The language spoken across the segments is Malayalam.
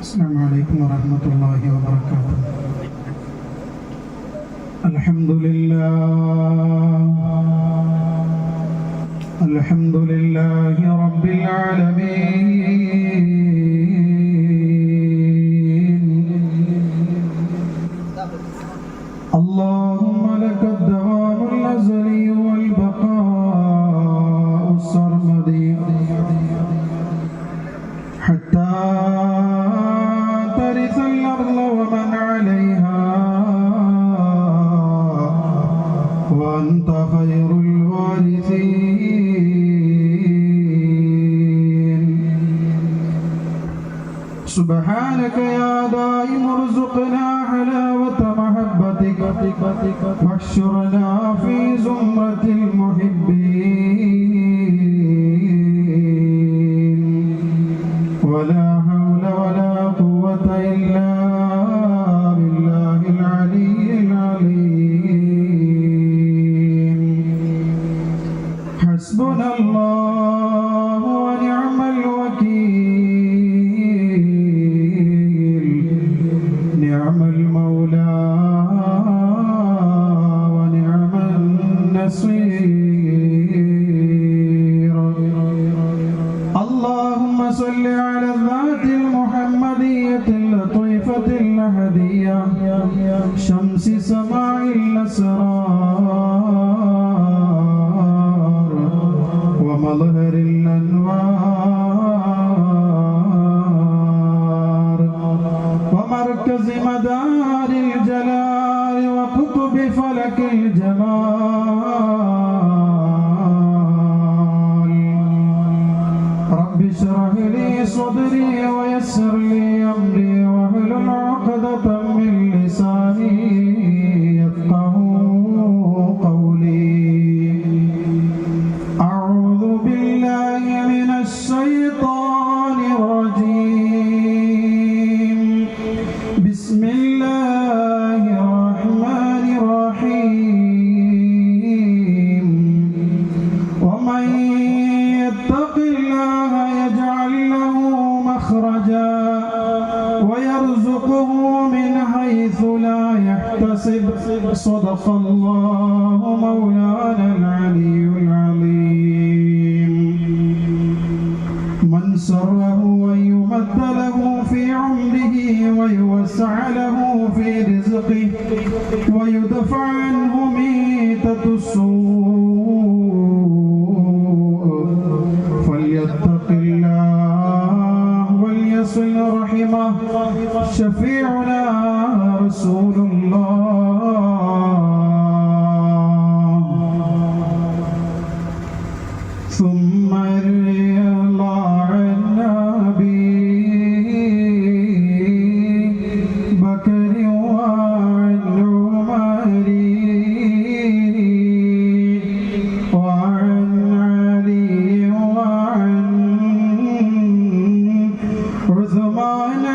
السلام عليكم ورحمة الله وبركاته. الحمد لله رب العالمين. اللهم لك الدوام الأزلي والبقاء السرمدي حتى ترث الأرض ومن عليها وأنت خير الوارثين. سبحانك يا دائم ارزقنا حلاوة محبتك واحشرنا في زمرة المحبين. ولا حول ولا قوة إلا بالله العلي العظيم. حسبنا الله ونعم الوكيل، نعم المولى ونعم النصير. اللهم صل على الذات المحمدية اللطيفة الأحدية شمس سماع الأسرار ومظهر الأنوار ومركز مدار الجلال وقطب فلك الجمال. رب اشرح لي صدري ويسر لي أمري واحلل عقدة من لساني يفقهوا قولي. أعوذ بالله من الشيطان الرجيم. بسم الله الرحمن الرحيم. ومن يتق الله يجعل له مخرجا ويرزقه من حيث لا يحتسب. صدق الله مولانا العلي العظيم. من سره أن يمد له في عمره ويوسع له في رزقه ويدفع عنه ميتة السوء فليتق الله وليصل رحمه. شفيعنا رسول الله. ثم الرضا عن أبي بكر وعن عمر وعن علي وعن عثمان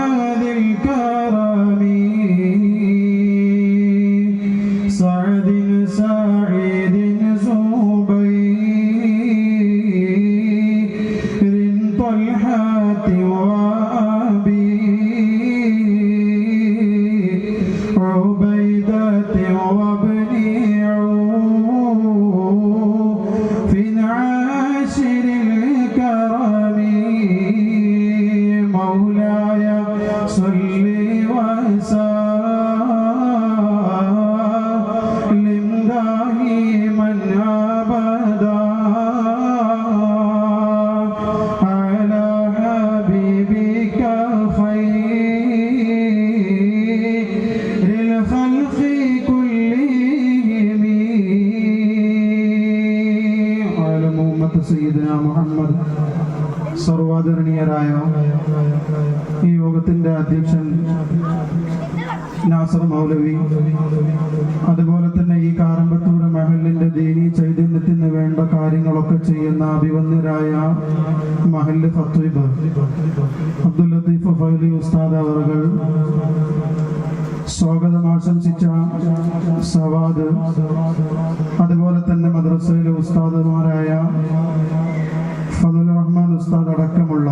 ذي الكرم سعد سعيد زبير طلحة وأبي عبيدة وابن عوف عاشر الكرم. مولاي صل وسلم دائما أبدا على حبيبك خير الخلق كلهم. على محمد سيدنا محمد. സർവാദരണീയരായ ഈ യോഗത്തിന്റെ അധ്യക്ഷൻ നാസർ മൗലവി, അതുപോലെ തന്നെ ഈ കാരമ്പത്തൂർ മഹലിന്റെ ദീനി ചൈതന്യത്തിന് വേണ്ട കാര്യങ്ങളൊക്കെ ചെയ്യുന്ന അഭിവന്യരായ മഹല്ല് ഖത്തീബ് അബ്ദുൽ ലത്തീഫ് ഫൈലി ഉസ്താദ് അവറുകൾ, സ്വാഗതം ആശംസിച്ച സവാദ്, അതുപോലെ തന്നെ മദ്രസയിലെ ഉസ്താദുമാരായ ഫദലുർ റഹ്മാൻ ഉസ്താദ് അടക്കമുള്ള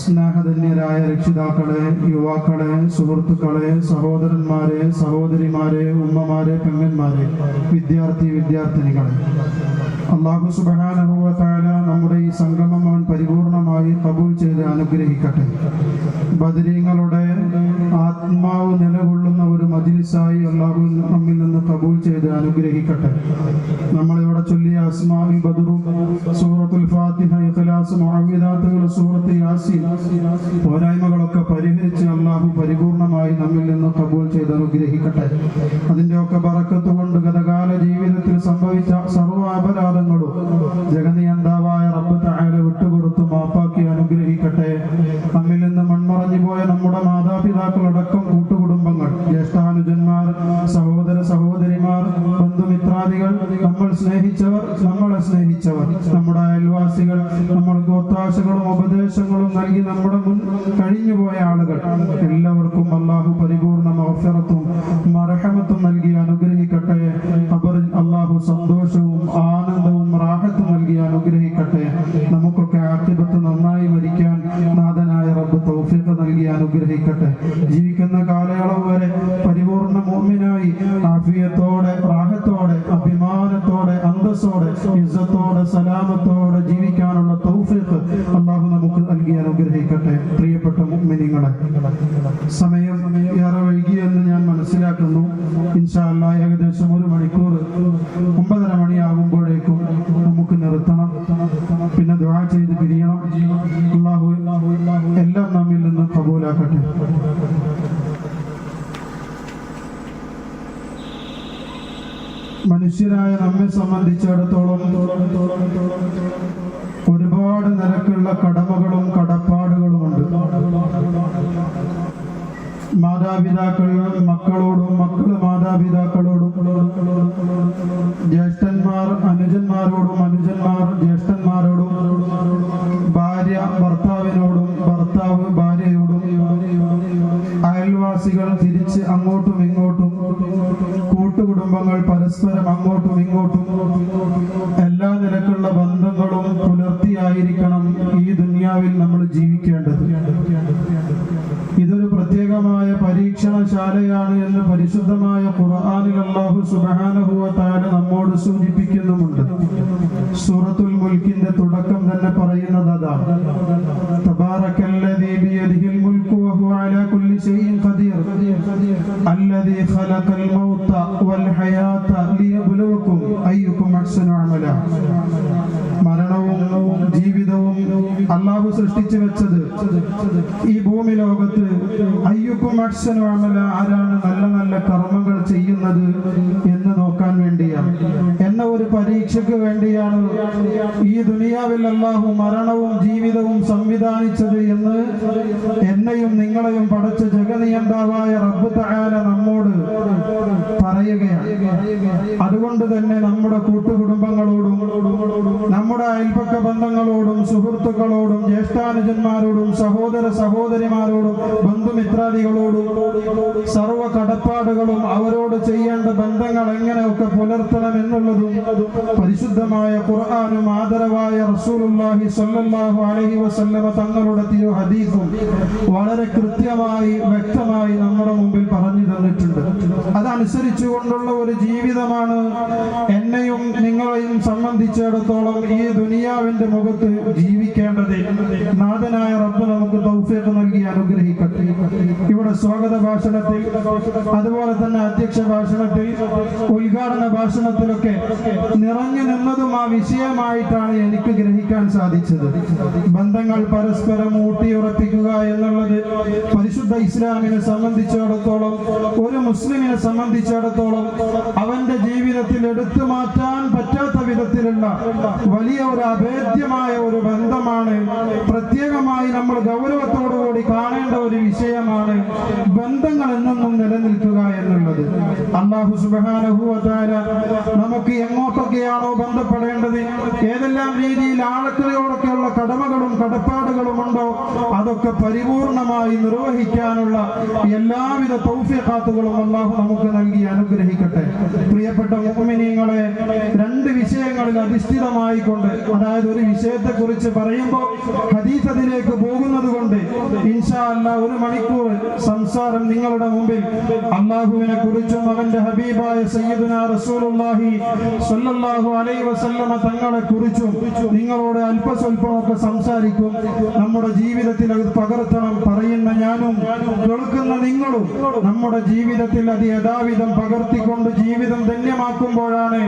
സ്നേഹധന്യരായ രക്ഷിതാക്കളെ, യുവാക്കളെ, സുഹൃത്തുക്കളെ, സഹോദരന്മാരെ, സഹോദരിമാരെ, ഉമ്മമാരെ, പെങ്ങന്മാരെ, വിദ്യാർത്ഥിനികളെ, അല്ലാഹു സുബ്ഹാനഹു വ തആല നമ്മുടെ ഈ സംഗമം അവൻ പരിപൂർണമായി ഖബൂൽ ചെയ്ത് അനുഗ്രഹിക്കട്ടെ. ബദരീങ്ങളുടെ ആത്മാവ് നിലകൊള്ളുന്ന ഒരു മജ്ലിസായി അല്ലാഹു നമ്മിൽ നിന്ന് ഖബൂൽ ചെയ്ത് അനുഗ്രഹിക്കട്ടെ. നമ്മളിവിടെ ചൊല്ലിയ അസ്മാഉൽ ബദറും സൂറത്തുൽ ഫാത്തിഹ, ഇഖ്ലാസ്, മുഅവ്വിദാത്തുകൾ, സൂറത്ത് യാസീൻ പോരായ്മകളൊക്കെ പരിഹരിച്ച് അല്ലാഹു പരിപൂർണമായി നമ്മിൽ നിന്ന് ഖബൂൽ ചെയ്ത് അനുഗ്രഹിക്കട്ടെ. അതിൻ്റെയൊക്കെ ബറക്കത്ത് കൊണ്ട് ഗതകാല ജീവിതത്തിൽ സംഭവിച്ച സർവ്വ അപരാധങ്ങളും ജഗനിയന്താവായ റബ്ബ് തആല വിട്ടുപുറത്ത് മാപ്പാക്കി അനുഗ്രഹിക്കട്ടെ. നമ്മിൽ നിന്ന് മൺമറഞ്ഞു പോയ നമ്മുടെ മാതാപിതാക്കളടക്കം കൂട്ടുകുടുംബങ്ങൾ, ജ്യേഷ്ഠാനുജന്മാർ, സഹോദര സഹോദരിമാർ, ബന്ധുമിത്രാദികൾ, നമ്മൾ സ്നേഹിച്ചവർ, നമ്മളെ സ്നേഹിച്ചവർ, നമ്മുടെ അയൽവാസികൾ, നമ്മൾക്ക് ഒത്താശകളും ഉപദേശങ്ങളും നൽകി നമ്മുടെ മുൻ കഴിഞ്ഞുപോയ ആളുകൾ എല്ലാവർക്കും അല്ലാഹു പരിപൂർണ മഗ്ഫിറത്തും മർഹമത്തും നൽകി അനുഗ്രഹിക്കട്ടെ. ഖബറിൽ അല്ലാഹു സന്തോഷവും ആനന്ദവും റാഹത്തും നൽകി അനുഗ്രഹിക്കട്ടെ. നമുക്കൊക്കെ ആഖിബത്ത് നന്നായി മരിക്കാൻ നാഥനായ റബ്ബ് തൗഫീഖ് നൽകി അനുഗ്രഹിക്കട്ടെ. ജീവിക്കുന്ന കാലയളവ് വരെ പരിപൂർണ മുഅ്മിനായി ആഫിയത്തോടെ, റാഹത്തോടെ, അഭിമാനത്തോടെ, അന്തസ്സോടെ, ഇസ്സത്തോടെ, സലാമത്തോടെ ജീവിക്കാനുള്ള തൗഫീഖ് അല്ലാഹു നമുക്ക് നൽകി അനുഗ്രഹിക്കട്ടെ. പ്രിയപ്പെട്ട മുഅ്മിനീങ്ങളെ, സമയം ഏറെ വൈകിയെന്ന് ഞാൻ മനസ്സിലാക്കുന്നു. ഇൻഷാ അല്ലാഹ് ഏകദേശം 1 മണിക്കൂർ 9:30 മണിയാകുമ്പോഴേക്കും നമുക്ക് നിർത്തണം. പിന്നെ ദുആ ചെയ്ത് പിരിയണം. അല്ലാഹു എല്ലാം നമ്മിൽ നിന്ന് ഖബൂലാക്കട്ടെ. മനുഷ്യരായ നമ്മെ സംബന്ധിച്ചിടത്തോളം ഒരുപാട് നിരക്കുള്ള കടമകളും കടപ്പാടുകളുമുണ്ട്. മാതാപിതാക്കൾ മക്കളോടും, മക്കള് മാതാപിതാക്കളോടും, ജ്യേഷ്ഠന്മാർ അനുജന്മാരോടും, അനുജന്മാർ ജ്യേഷ്ഠന്മാരോടും, ഭാര്യ ഭർത്താവിനോടും, ഭർത്താവ് ഭാര്യയോടും, അയൽവാസികൾ തിരിച്ച് അങ്ങോട്ടും ഇങ്ങോട്ടും, കൂട്ടുകുടുംബങ്ങൾ പരസ്പരം അങ്ങോട്ടും ഇങ്ങോട്ടും എല്ലാ നിലക്കുള്ള ബന്ധങ്ങളും പുലർത്തിയായിരിക്കണം ഈ ദുനിയാവിൽ നമ്മൾ ജീവിക്കേണ്ടത്. ഇതൊരു പ്രത്യേകമായ പരീക്ഷണശാലയാണ് എന്ന് പരിശുദ്ധമായ ഖുർആനിൽ അല്ലാഹു സുബ്ഹാനഹു വ തആല നമ്മോട് സൂചിപ്പിക്കുന്നുമുണ്ട്. സൂറത്തുൽ മുൽക്കിന്റെ തുടക്കം തന്നെ പറയുന്നത് അതാണ്. തബാറക്കല്ലദീ ബിയദിഹിൽ മുൽക്കു വഹുവ അലാ കുല്ലി ശൈഇൻ ഖദീർ അല്ലദീ ഖലഖൽ മൗത വൽ ഹയാത ലിയബ്ലുവകും അയ്യുകും അഹ്സനു അമല. മരണവും ജീവിതവും അല്ലാഹു സൃഷ്ടിച്ചു വെച്ചത് ഈ ഭൂമി ലോകത്ത് അയ്യുക്കും അഹ്സനു അമല, ആരാണ് നല്ല നല്ല കർമ്മങ്ങൾ ചെയ്യുന്നത് എന്ന് നോക്കാൻ വേണ്ടിയാണ്, എന്ന ഒരു പരീക്ഷയ്ക്ക് വേണ്ടിയാണ് ഈ ദുനിയാവിൽ അല്ലാഹു മരണവും ജീവിതവും സംവിധാനിച്ചത് എന്ന് എന്നെയും നിങ്ങളെയും പടച്ച ജഗനിയന്താവായ റബ്ബ് തആല നമ്മോട് പറയുകയാണ്. അതുകൊണ്ട് തന്നെ നമ്മുടെ കൂട്ടുകുടുംബങ്ങളോടും, നമ്മുടെ അയൽപക്ക ബന്ധങ്ങളോടും, സുഹൃത്തുക്കളോടും, ജ്യേഷ്ഠാനുജന്മാരോടും, സഹോദര സഹോദരിമാരോടും, ബന്ധുമിത്രാദികളോടും സർവ്വ കടപ്പാടുകളും അവരോട് ചെയ്യേണ്ട ബന്ധങ്ങൾ എങ്ങനെയൊക്കെ പുലർത്തണം എന്നുള്ളതും പരിശുദ്ധമായ ഖുർആനും ആദരവായ റസൂലുള്ളാഹി സ്വല്ലല്ലാഹു അലൈഹി വസല്ലമ തങ്ങളുടെ തിരു ഹദീസും വളരെ കൃത്യമായി വ്യക്തമായി നമ്മുടെ മുമ്പിൽ പറഞ്ഞു തന്നിട്ടുണ്ട്. അതനുസരിച്ചുകൊണ്ടുള്ള ഒരു ജീവിതമാണ് എന്നെയും നിങ്ങളെയും സംബന്ധിച്ചിടത്തോളം ഈ ദുനിയാവിന്റെ മുഖത്ത് ജീവിക്കേണ്ടത്. നാഥനായ റബ്ബ് നമുക്ക് തൗഫീഖ് നൽകി അനുഗ്രഹിക്കട്ടെ. ഇവിടെ സ്വാഗത ഭാഷണത്തിൽ, അതുപോലെ തന്നെ അധ്യക്ഷ ഭാഷണത്തിൽ, ഉദ്ഘാടന ഭാഷണത്തിലൊക്കെ നിറഞ്ഞു നിന്നതും ആ വിഷയമായിട്ടാണ് എനിക്ക് ഗ്രഹിക്കാൻ സാധിച്ചത്. ബന്ധങ്ങൾ പരസ്പരം ഊട്ടിയുറപ്പിക്കുക എന്നുള്ളത് പരിശുദ്ധ ഇസ്ലാമിനെ സംബന്ധിച്ചിടത്തോളം, ഒരു മുസ്ലിമിനെ സംബന്ധിച്ചിടത്തോളം അവന്റെ ജീവിതത്തിൽ എടുത്തു മാറ്റാൻ പറ്റാത്ത വിധത്തിലുള്ള വലിയ ഒരു അഭേദ്യമായ ഒരു ബന്ധമാണ്. പ്രത്യേകമായി നമ്മൾ ഗൗരവത്തോടുകൂടി കാണേണ്ട ഒരു വിഷയമാണ് ബന്ധങ്ങൾ എന്നും നിലനിൽക്കുക എന്നുള്ളത്. അല്ലാഹു സുബ്ഹാനഹു വ തആല നമുക്ക് എങ്ങോട്ടൊക്കെയാണോ ബന്ധപ്പെടേണ്ടത്, ഏതെല്ലാം രീതിയിൽ ആൾക്കാരോടൊക്കെയുള്ള കടമകളും കടപ്പാടുകളും ഉണ്ടോ, അതൊക്കെ പരിപൂർണമായി നിർവഹിക്കാനുള്ള എല്ലാവിധ തൗഫീഖ് ബറകാത്തുകളും അല്ലാഹു നമുക്ക് നൽകി അനുഗ്രഹിക്കട്ടെ. പ്രിയപ്പെട്ട മുഅ്മിനീങ്ങളെ, രണ്ട് വിഷയങ്ങളിൽ അധിഷ്ഠിതമായിക്കൊണ്ട്, അതായത് ഒരു വിഷയത്തെ കുറിച്ച് പറയുമ്പോൾ ഹദീസ് അതിലേക്ക് പോകുന്നത് കൊണ്ട് ഇൻഷാ അല്ലാഹ് 1 മണിക്കൂർ സംസാരം നിങ്ങളുടെ മുമ്പിൽ അല്ലാഹുവിനെ കുറിച്ചും അവന്റെ ഹബീബായ സയ്യിദുനാ റസൂലുള്ളാഹി സ്വല്ലല്ലാഹു അലൈഹി വസല്ലമ തങ്ങളെ കുറിച്ചും നിങ്ങളോട് അല്പസ്വല്പമൊക്കെ സംസാരിക്കും. നമ്മുടെ ജീവിതത്തിൽ അത് പകർത്തണം. പറയുന്ന ഞാനും കേൾക്കുന്ന നിങ്ങളും നമ്മുടെ ജീവിതത്തിൽ അത് യഥാവിധം പകർത്തിക്കൊണ്ട് ജീവിതം ധന്യമാക്കുമ്പോഴാണ്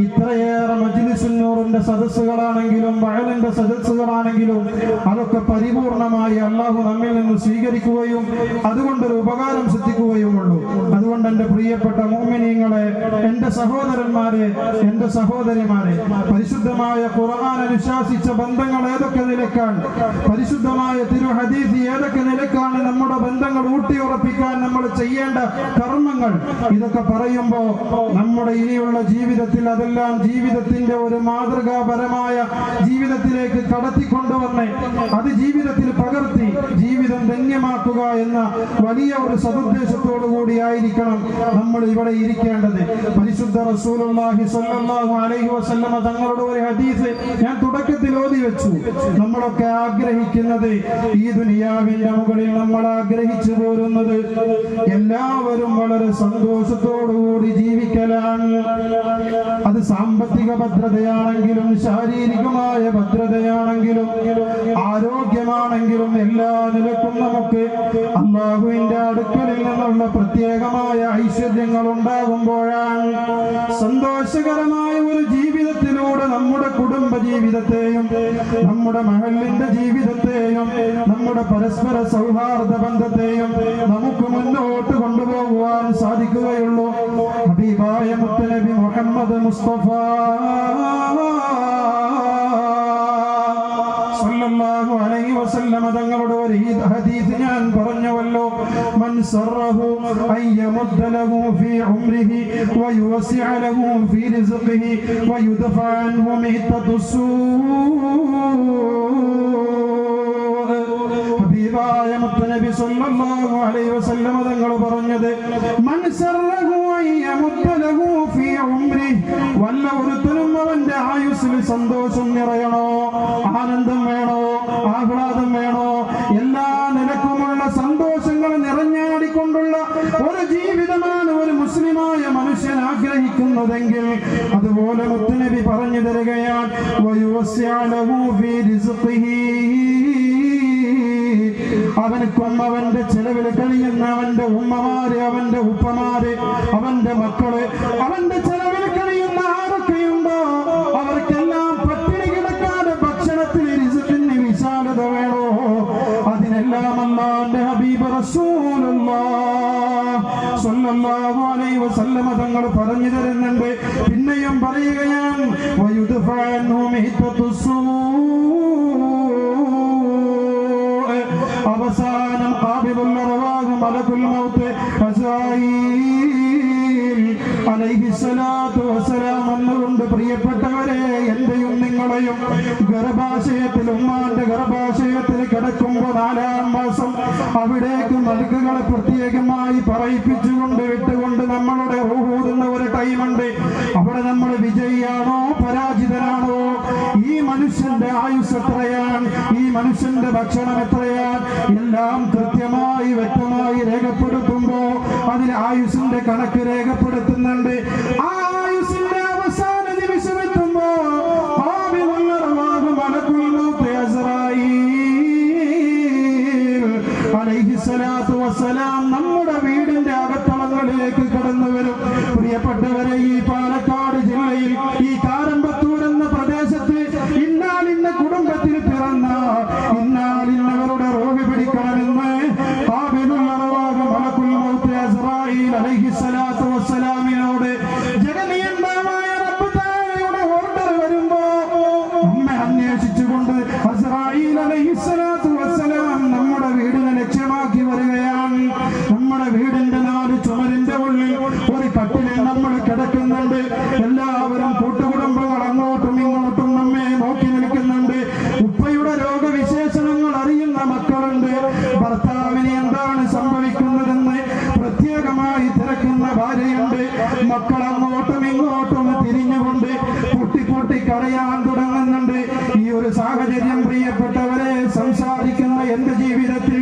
ഇത്രയേറെ മജ്ലിസുൻ നൂറിന്റെ സദസ്സുകളാണെങ്കിലും വഅലിന്റെ സദസ്സുകളാണെങ്കിലും അതൊക്കെ പരിപൂർണമായി അല്ലാഹു നമ്മിൽ നിന്ന് സ്വീകരിക്കുകയും അതുകൊണ്ടൊരു ഉപകാരം സിദ്ധിക്കുകയുമുള്ളൂ. അതുകൊണ്ട് എന്റെ പ്രിയപ്പെട്ട മുഅ്മിനീങ്ങളെ, എന്റെ സഹോദരന്മാരെ, എന്റെ സഹോദരിമാരെ, പരിശുദ്ധമായ ഖുർആൻ അനുശാസിച്ച ബന്ധങ്ങൾ ഏതൊക്കെ നിലക്കാണ്, പരിശുദ്ധമായ തിരു ഹദീസ് ഏതൊക്കെ നിലക്കാണ് നമ്മുടെ ബന്ധങ്ങൾ ഊട്ടിയുറപ്പിക്കാൻ നമ്മൾ ചെയ്യേണ്ട കർമ്മങ്ങൾ, ഇതൊക്കെ പറയുമ്പോൾ നമ്മുടെ ഇനിയുള്ള ജീവിതത്തിൽ അതെല്ലാം ജീവിതത്തിന്റെ ഒരു മാതൃകാപരമായ ജീവിതത്തിലേക്ക് കടത്തിക്കൊണ്ടുവന്ന് അത് ജീവിതത്തിൽ പകർത്തി ജീവിതം ധന്യമാക്കുക എന്ന വലിയ ഒരു സതുദ്ദേശത്തോടു കൂടിയായിരിക്കണം നമ്മൾ ഇവിടെ ഇരിക്കേണ്ടത്. പരിശുദ്ധ റസൂലുള്ളാഹി സ്വല്ലല്ലാഹു അലൈഹി വസല്ലമ തങ്ങളുടെ ഒരു ഹദീസ് ഞാൻ തുടക്കത്തിൽ ഓതി വെച്ചു. നമ്മളൊക്കെ ആഗ്രഹിക്കുന്നത്, ഈ ദുനിയാവിന്റെ മുകളിൽ നമ്മൾ ആഗ്രഹിച്ചു പോരുന്നത് എല്ലാവരും വളരെ സന്തോഷത്തോടുകൂടി ജീവിക്കലാണ്. അത് സാമ്പത്തിക ഭദ്രതയാണെങ്കിലും ശാരീരികമായ ഭദ്രതയാണെങ്കിലും ആരോഗ്യമാണെങ്കിലും എല്ലാ നിലക്കും നമുക്ക് അല്ലാഹുവിന്റെ അടുക്കലിൽ നിന്നുള്ള പ്രത്യേകമായ ഐശ്വര്യങ്ങൾ ഉണ്ടാകുമ്പോഴാണ് സന്തോഷകരമായ ഒരു ജീവിതത്തിലൂടെ നമ്മുടെ കുടുംബ ജീവിതത്തെയും നമ്മുടെ മഹല്ലിന്റെ ജീവിതത്തെയും നമ്മുടെ പരസ്പര സൗഹാർദ്ദ ബന്ധത്തെയും നമുക്ക് മുന്നോട്ട് കൊണ്ടുപോകുവാൻ സാധിക്കുകയുള്ളൂ. ഹബീബായ മുത്തനബി മുഹമ്മദ് മുസ്തഫ സല്ലല്ലാഹു അലൈഹി വസല്ലമ തങ്ങളുടെ ഒരു ഹദീസ് ഞാൻ പറഞ്ഞുവല്ലോ, മൻ സറഹു അയ്യമുദ്ദ ലഹു ഫീ ഉംരിഹി വയുവസിഅ ലഹു ഫീ റിസ്ഖിഹി വയുദ്ഫഅ അൻഹു മിഹ്തത്തുസ്സൂ. ഹബീബായ മുത്തനബി സല്ലല്ലാഹു അലൈഹി വസല്ലമ തങ്ങൾ പറഞ്ഞത്, മൻ സറഹു അയ്യമുദ്ദ ലഹു ഫീ ഉംരിഹി, വല്ല ഒരുത്തനും അവന്റെ ആയുസ്സിൽ സന്തോഷം നിറയണോ, ആനന്ദം വേണോ, ആഹ്ലാദം വേണോ, എല്ലാ നിലക്കുമുള്ള സന്തോഷങ്ങൾ നിറഞ്ഞാടിക്കൊണ്ടുള്ള ഒരു ജീവിതമാണ് ഒരു മുസ്ലിമായ മനുഷ്യൻ ആഗ്രഹിക്കുന്നതെങ്കിൽ അതുപോലെ മുത്തുനബി പറഞ്ഞു തരികയാണ്, വയുവസ്സിഅ ലഹു ഫീ റിസ്ഖിഹി, അവനക്കും അവന്റെ ചെലവിൽ കഴിയുന്ന അവന്റെ ഉമ്മമാര്, അവന്റെ ഉപ്പമാര്, അവന്റെ മക്കള്, അവന്റെ ചെലവിൽ കഴിയുന്ന ആരൊക്കെയുണ്ടോ അവർക്കെല്ലാം പട്ടിണി കിടക്കാതെ ഭക്ഷണത്തിൽ റിസ്ഖിന് വിശാലത വേണോ, അതിനെല്ലാം അല്ലാഹുവിന്റെ ഹബീബ് റസൂലുള്ളാഹി സ്വല്ലല്ലാഹു അലൈഹി വസല്ലമ തങ്ങൾ പറഞ്ഞു തരുന്നുണ്ട്. പിന്നെയും പറയുകയാണ്, വയുദ്ഫഅ അൻഹു മിഹ്തത്തുസ്സൂ, അവസാനം ഖാബിദുൽ അർവാഹ് മലക്കുൽ മൗത്ത് അസ്റായീൽ അലൈഹിസ്സലാത്തു വസ്സലാം എന്നുകൊണ്ട് പ്രിയപ്പെട്ടവരെ, എന്റെയും നിങ്ങളെയും ഗർഭാശയത്തിൽ ഉമ്മാന്റെ ഗർഭാശയത്തിൽ കിടക്കുമ്പോൾ 4-ാം മാസം അവിടേക്ക് മലക്കുകളെ പ്രത്യേകമായി പറയിപ്പിച്ചുകൊണ്ട് വിട്ടുകൊണ്ട് നമ്മളുടെ റൂഹൂതുന്ന ഒരു ടൈമുണ്ട്. അവിടെ നമ്മൾ വിജയിയാണോ പരാജിതനാണോ, ഈ മനുഷ്യന്റെ ആയുസ് എത്രയാണ്, ഈ മനുഷ്യന്റെ ഭക്ഷണം എത്രയാണ്, എല്ലാം കൃത്യമായി വ്യക്തമായി രേഖപ്പെടുത്തുമ്പോ അതിൽ ആയുസിന്റെ കണക്ക് രേഖപ്പെടുത്തുന്നുണ്ട്. ആ ആയുസിന്റെ അവസാന നിമിഷം എത്തുമ്പോ അലൈഹിസ്സലാത്തു വസ്സലാം നമ്മുടെ വീടിന്റെ അകത്തളങ്ങളിലേക്ക് കടന്നു വരും. പ്രിയപ്പെട്ടവരെ, ഈ പാലക്കാട് ജില്ലയിൽ ഈ കാരമ്പത്തൂർ എന്ന പ്രദേശത്ത് ഇന്നാലിന്ന കുടുംബത്തിൽ പിറന്ന ഇന്നാലിന്നവരുടെ റോഹ് പിടിക്കണമെന്ന് ഖാബിദുൽ അർവാഹ് മലക്കുൽ മൗത്ത് അസ്റായീൽ അലൈഹിസ്സലാത്തു വസ്സലാമിനോട് ജഗനിയന്താവായ റബ്ബ് തആലയുടെ ഓർഡർ വരുമ്പോ നമ്മെ അന്വേഷിച്ചുകൊണ്ട് അസ്റായീൽ അലൈഹിസ്സലാത്തു വസ്സലാം നമ്മുടെ വീടിനെ ലക്ഷ്യമാക്കി വരികയാണ്. നമ്മുടെ വീടിന്റെ 4 ചുമരിന്റെ ഉള്ളിൽ ഒരു കട്ടിലിൽ നമ്മൾ കിടക്കുന്നുണ്ട്. എല്ലാവരും കൂട്ടുകുടുംബങ്ങൾ അങ്ങോട്ടും ഇങ്ങോട്ടും നമ്മെ നോക്കി നിൽക്കുന്നുണ്ട്. ഉപ്പയുടെ രോഗവിശേഷണങ്ങൾ അറിയുന്ന മക്കളുണ്ട്. ഭർത്താവിന് എന്താണ് സംഭവിക്കുന്നതെന്ന് പ്രത്യേകമായി പറയാൻ തുടങ്ങുന്നുണ്ട്. ഈ ഒരു സാഹചര്യം പ്രിയപ്പെട്ടവരെ സംസാരിക്കുന്ന എന്റെ ജീവിതത്തിൽ,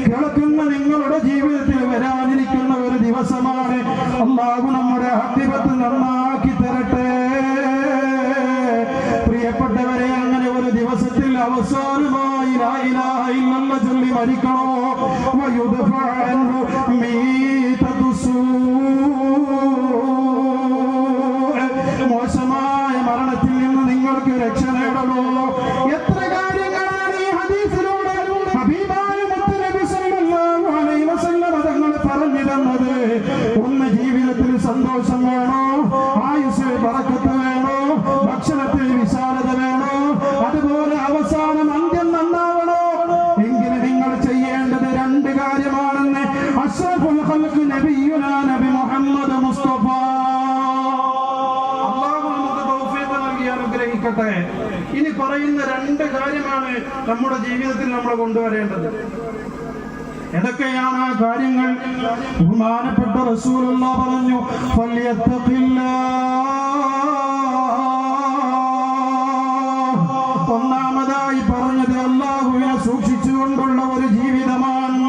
കേൾക്കുന്ന നിങ്ങളുടെ ജീവിതത്തിൽ വരാനിരിക്കുന്ന ഒരു ദിവസമാണ്. അല്ലാഹു നമ്മുടെ ആഖിറത്ത് നന്നാക്കി തരട്ടെ. പ്രിയപ്പെട്ടവരെ, അങ്ങനെ ഒരു ദിവസത്തിൽ അവസാനമായി ലാ ഇലാഹ ഇല്ലല്ലാഹ് ചൊല്ലി മരിക്കണോ? വയുദ്ഫഅ അൻഹു മീതതുസൂ, മോശമായ മരണത്തിൽ നിന്ന് നിങ്ങൾക്ക് രക്ഷ നേടണോ? എത്ര കാര്യങ്ങളാണ് ഈ ഹദീസിലൂടെ ഹബീബായ മുത്തുനബി സല്ലല്ലാഹു അലൈഹി വസല്ലം തങ്ങൾ പറഞ്ഞു തന്നത്. ഒന്ന്, ജീവിതത്തിൽ സന്തോഷം വേണോ? ആയുസ്സിൽ ബറക്കത്ത് വേണോ? ഭക്ഷണത്തിൽ വിശാലത വേണോ? അതുപോലെ അവസാനം അന്ത്യം നന്നാവണോ? എങ്കിൽ നിങ്ങൾ ചെയ്യേണ്ടത് രണ്ട് കാര്യമാണെന്ന് അഷ്റഫുൽ ഖൽഖ് നബിയുനാ നബി മുഹമ്മദ് മുസ്തഫ. അല്ലാഹു നമുക്ക് തൗഫീഖ് നൽകി അനുഗ്രഹിക്കട്ടെ. ഇനി പറയുന്ന രണ്ട് കാര്യമാണ് നമ്മുടെ ജീവിതത്തിൽ നമ്മൾ കൊണ്ടുവരേണ്ടത്. ഏതൊക്കെയാണ് ആ കാര്യങ്ങൾ? ബഹുമാനപ്പെട്ട റസൂലുള്ളാഹി പറഞ്ഞു, ഫല്യത്തഖില്ലാഹ്. ഒന്നാമതായി പറഞ്ഞത് അല്ലാഹുവിനെ സൂക്ഷിച്ചുകൊണ്ടുള്ള ഒരു ജീവിതമാണ്.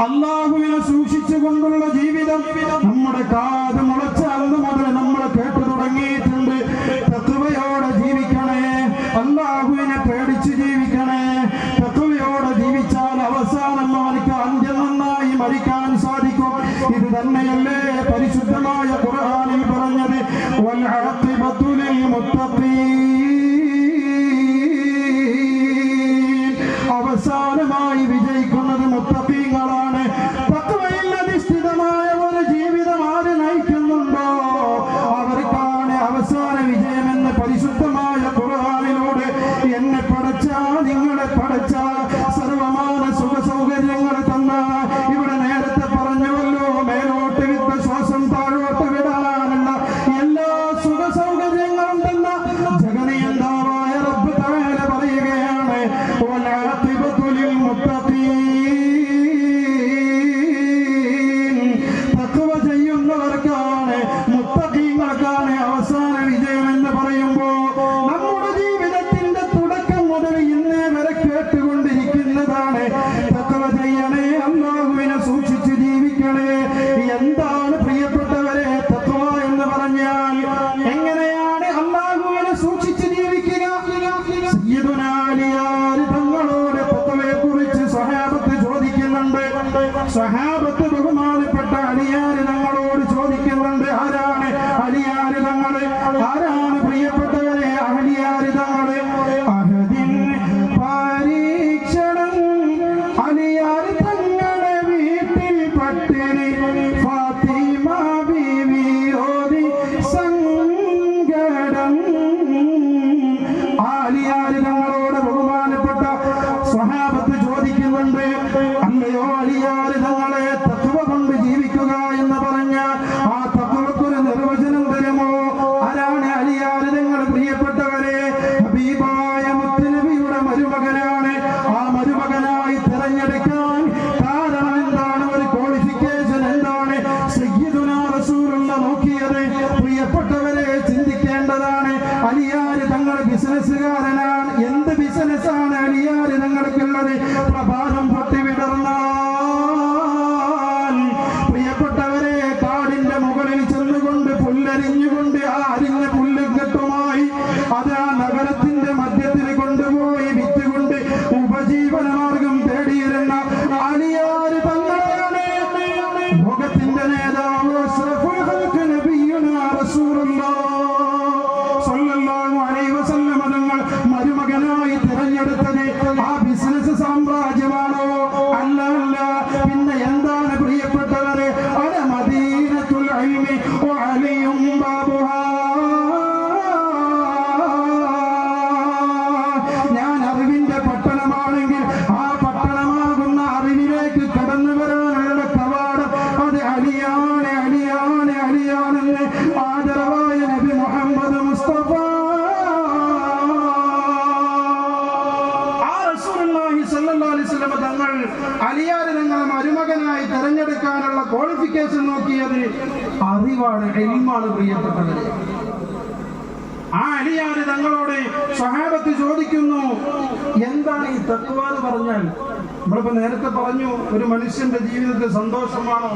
അല്ലാഹുവിനെ സൂക്ഷിച്ചുകൊണ്ടുള്ള ജീവിതം നമ്മുടെ കാത് മുളച്ച അന്ന് മുതൽ നമ്മൾ കേട്ടു തുടങ്ങിയിട്ടുണ്ട്. തഖ്വയോടെ ജീവിക്കണേ, അല്ലാഹുവിനെ പേടിച്ച് ജീവിക്കണേ. തഖ്വയോടെ ജീവിച്ചാൽ അവസാനം അവർക്ക് അന്ത്യം നന്നായി മരിക്കാൻ സാധിക്കും. ഇത് തന്നെയല്ലേ പരിശുദ്ധമായ ഖുർആനിൽ പറഞ്ഞത്, വൽ ആഖിബത്തു ലിൽ മുത്തഖീൻ. അവസാനമായി വിജയിക്കുന്നത് മുത്തഖീങ്ങളാണ്. തഖ്വയിൽ അധിഷ്ഠിതമായ ഒരു ജീവിതം ആര് നയിക്കുന്നുണ്ടോ അവർക്കാണ് അവസാന വിജയമെന്ന് പരിശുദ്ധമായ ഖുർആനിലൂടെ എന്നെ പടച്ച, നിങ്ങളെ പടച്ച, സർവമാന സുഖ സൗകര്യങ്ങൾ തന്ന, ഇവിടെ നേരത്തെ പറഞ്ഞുവല്ലോ മേലോട്ട് വിട്ട ശ്വാസം താഴോട്ട് വിടാനുള്ള എല്ലാ സുഖ സൗകര്യങ്ങളും തന്ന ജഗനിയന്താവായ റബ്ബ് തആല പറയുകയാണ്, വൽ ആഖിബത്തു ലിൽ മുത്തഖീൻ. തഖ്വ ചെയ്യുന്നവർക്കാണ്, മുത്തഖീങ്ങൾക്കാണ് അവസാന വിജയം എന്ന് പറയുമ്പോൾ നമ്മുടെ ജീവിതത്തിന്റെ തുടക്കം മുതൽ ഇന്നേ വരെ കേട്ടുകൊണ്ടിരിക്കുന്നതാണ്, തഖ്വ ചെയ്യണേ, അല്ലാഹുവിനെ സൂക്ഷിച്ച് ജീവിക്കണേ. എന്താണ് പ്രിയപ്പെട്ടവരെ തഖ്വ എന്ന് പറഞ്ഞാൽ? എങ്ങനെയാണ് അല്ലാഹുവിനെ സൂക്ഷിച്ച് ജീവിക്കുക? സയ്യിദുനാ അലിയാർ തങ്ങളോട് തഖ്വയെ കുറിച്ച് സ്വഹാബത്ത് ചോദിക്കുന്നുണ്ട്. സ്വഹാബത്ത് ബഹുമാനപ്പെട്ട അലിയാർ തങ്ങളോട് ചോദിക്കുന്നുണ്ട്. ആരാണ് അലിയാർ തങ്ങള്? ആരാണ് പ്രിയപ്പെട്ടവരെ അലിയാർ തങ്ങള്? അഹദിൻ പരീക്ഷണം അലിയാർ തങ്ങളെ വീട്ടിൽ പട്ടിണി, ഫാത്തിമ ബീവി ഓതി സങ്കടം. അലിയാർ തങ്ങളോട് ബഹുമാനപ്പെട്ട സ്വഹാബത്ത് ചോദിക്കുന്നുണ്ട്, അല്ലയോ അലിയാർ തങ്ങളെ, തഖ്വ കൊണ്ട് ജീവിക്കുക എന്ന് പറഞ്ഞാൽ ആ തഖ്വക്കൊരു നിർവചനം തരുമോ? ആരാണ് അലിയാർ തങ്ങൾ? പ്രിയപ്പെട്ടവരെ, ഹബീബായ മുത്തുനബിയുടെ മരുമകനാണ്. ആ മരുമകനായി തിരഞ്ഞെടുക്കാൻ കാരണം എന്താണ്? ഒരു ക്വാളിഫിക്കേഷൻ എന്താണ്? സയ്യിദുനാ റസൂലുള്ളാഹി നോക്കിയത്. പ്രിയപ്പെട്ടവരെ, ചിന്തിക്കേണ്ടതാണ്. അലിയാർ തങ്ങൾ ബിസിനസ്സുകാരനാണ്. എന്ത് ബിസിനസ്സാണ് അലിയാർ തങ്ങൾക്കുള്ളത്? പ്രഭാതം പൊട്ടി വിടർന്നാൽ പ്രിയപ്പെട്ടവരെ, കാടിന്റെ മുകളിൽ ചെന്നുകൊണ്ട് പുല്ലരിഞ്ഞുകൊണ്ട് ആ അരിഞ്ഞ പുല്ലുകെട്ടുമായി അത് ആ നഗരത്തിന്റെ മധ്യത്തിൽ കൊണ്ടുപോയി വിറ്റുകൊണ്ട് ഉപജീവനമാർഗം തേടിയിരുന്ന അലിയാർ തങ്ങളാണ്. ലോകത്തിന്റെ നേതാവ് അഷ്റഫുൽ ഖൽഖ് നബിയുനാ റസൂലുള്ളാഹി സ്വല്ലല്ലാഹു അലൈഹി വസല്ലം തങ്ങൾ മരുമകനായി തിരഞ്ഞെടുത്തത് ആ ബിസിനസ് സാമ്രാജ്യമാണോ? അല്ല, അല്ല. പിന്നെ എന്താണ് പ്രിയപ്പെട്ടവരെ? അല മദീനത്തുൽ ഇൽമി വഅലിയും ബാബുഹാ. ഞാൻ അറിവിന്റെ പട്ടണമാണെങ്കിൽ ആ പട്ടണമാകുന്ന അറിവിലേക്ക് കടന്നു വരാനുള്ള കവാടം അത് അലിയാണ്, അലിയാണ്, അലിയാണെന്ന് ആദരവായ നബി മുഹമ്മദ് മുസ്തഫ. ആ റസൂലുള്ളാഹി സ്വല്ലല്ലാഹു അലൈഹി വസല്ലം തങ്ങൾ അലിയാർ തങ്ങളെ മരുമകനായി തെരഞ്ഞെടുക്കാനുള്ള ക്വാളിഫിക്കേഷൻ നോക്കിയത് അറിവാണ്, ഇൽമാണ്. പ്രിയപ്പെട്ടവരെ, ആ അലിയാര് തങ്ങളോട് സ്വഹാബത്ത് ചോദിക്കുന്നു, എന്താണ് ഈ തഖ്വ എന്ന് പറഞ്ഞാൽ? നമ്മളിപ്പോ നേരത്തെ പറഞ്ഞു, ഒരു മനുഷ്യന്റെ ജീവിതത്തിൽ സന്തോഷമാണോ,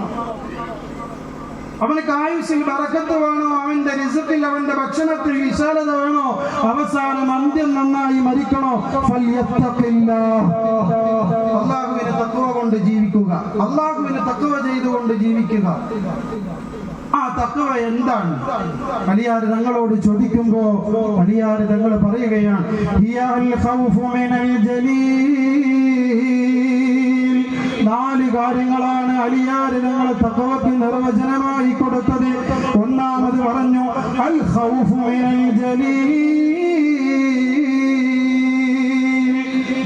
അവനക്ക് ആയുസ്സിൽ ബറക്കത്ത് വേണോ, അവന്റെ റിസ്ഖിൽ അവന്റെ ഭക്ഷണത്തിൽ വിശാലത വേണോ, അവസാനം അന്ത്യം നന്നായി മരിക്കണോ? അല്ലാഹുവിനെ തഖ്വ കൊണ്ട് ജീവിക്കുക, അല്ലാഹുവിനെ തഖ്വ ചെയ്തുകൊണ്ട് ജീവിക്കുക. ആ തഖ്വ എന്താണ്? അലിയാര് തങ്ങളോട് ചോദിക്കുമ്പോ അലിയാര് തങ്ങൾ പറയുകയാണ്, നാല് കാര്യങ്ങളാണ് അലിയാര് തങ്ങൾ തഖ്വക്ക് നിർവചനമായി കൊടുത്തത്. ഒന്നാമത് പറഞ്ഞു, അൽ ഖൗഫു മിനൽ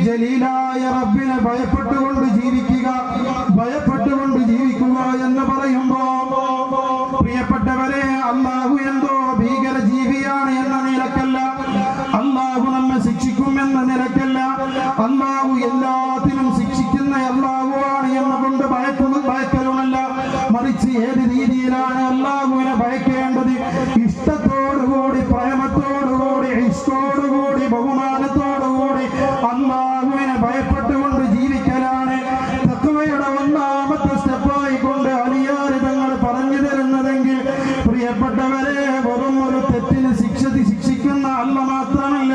ജലീലായ റബ്ബിനെ ഭയപ്പെട്ടുകൊണ്ട് ജീവിക്കുക. ഭയപ്പെട്ടുകൊണ്ട് ജീവിക്കുക എന്ന് പറയുമ്പോ പ്രിയപ്പെട്ടവരെ, അല്ലാഹു എന്തോ ഭീകര ജീവിയാണ് എന്ന നിലക്കല്ല, അല്ലാഹു നമ്മെ ശിക്ഷിക്കും എന്ന നിലക്കല്ല, അല്ലാഹു എല്ലാത്തിനും ശിക്ഷിക്കുന്ന അല്ലാഹുവാണ് എന്നുകൊണ്ട് ഭയക്കലുമല്ല. മറിച്ച് ഏത് രീതിയിലാണ് അല്ലാഹുവിനെ ഭയക്കേണ്ടത്? ഇഷ്ടത്തോടുകൂടി, പ്രേമത്തോടുകൂടി, ഇഷ്ടത്തോടുകൂടി, ബഹുമാനത്തോടുകൂടി അല്ലാഹുവിനെ ഭയപ്പെട്ടുകൊണ്ട് ജീവിക്കലാണ് തഖ്വയുടെ ഒന്നാമത്തെ സ്റ്റെപ്പായി കൊണ്ട് അലിയാര് തങ്ങൾ പറഞ്ഞു തരുന്നതെങ്കിൽ, പ്രിയപ്പെട്ടവരെ, വെറും ഒരു തെറ്റിന് ശിക്ഷിക്കുന്ന അല്ല മാത്രമല്ല,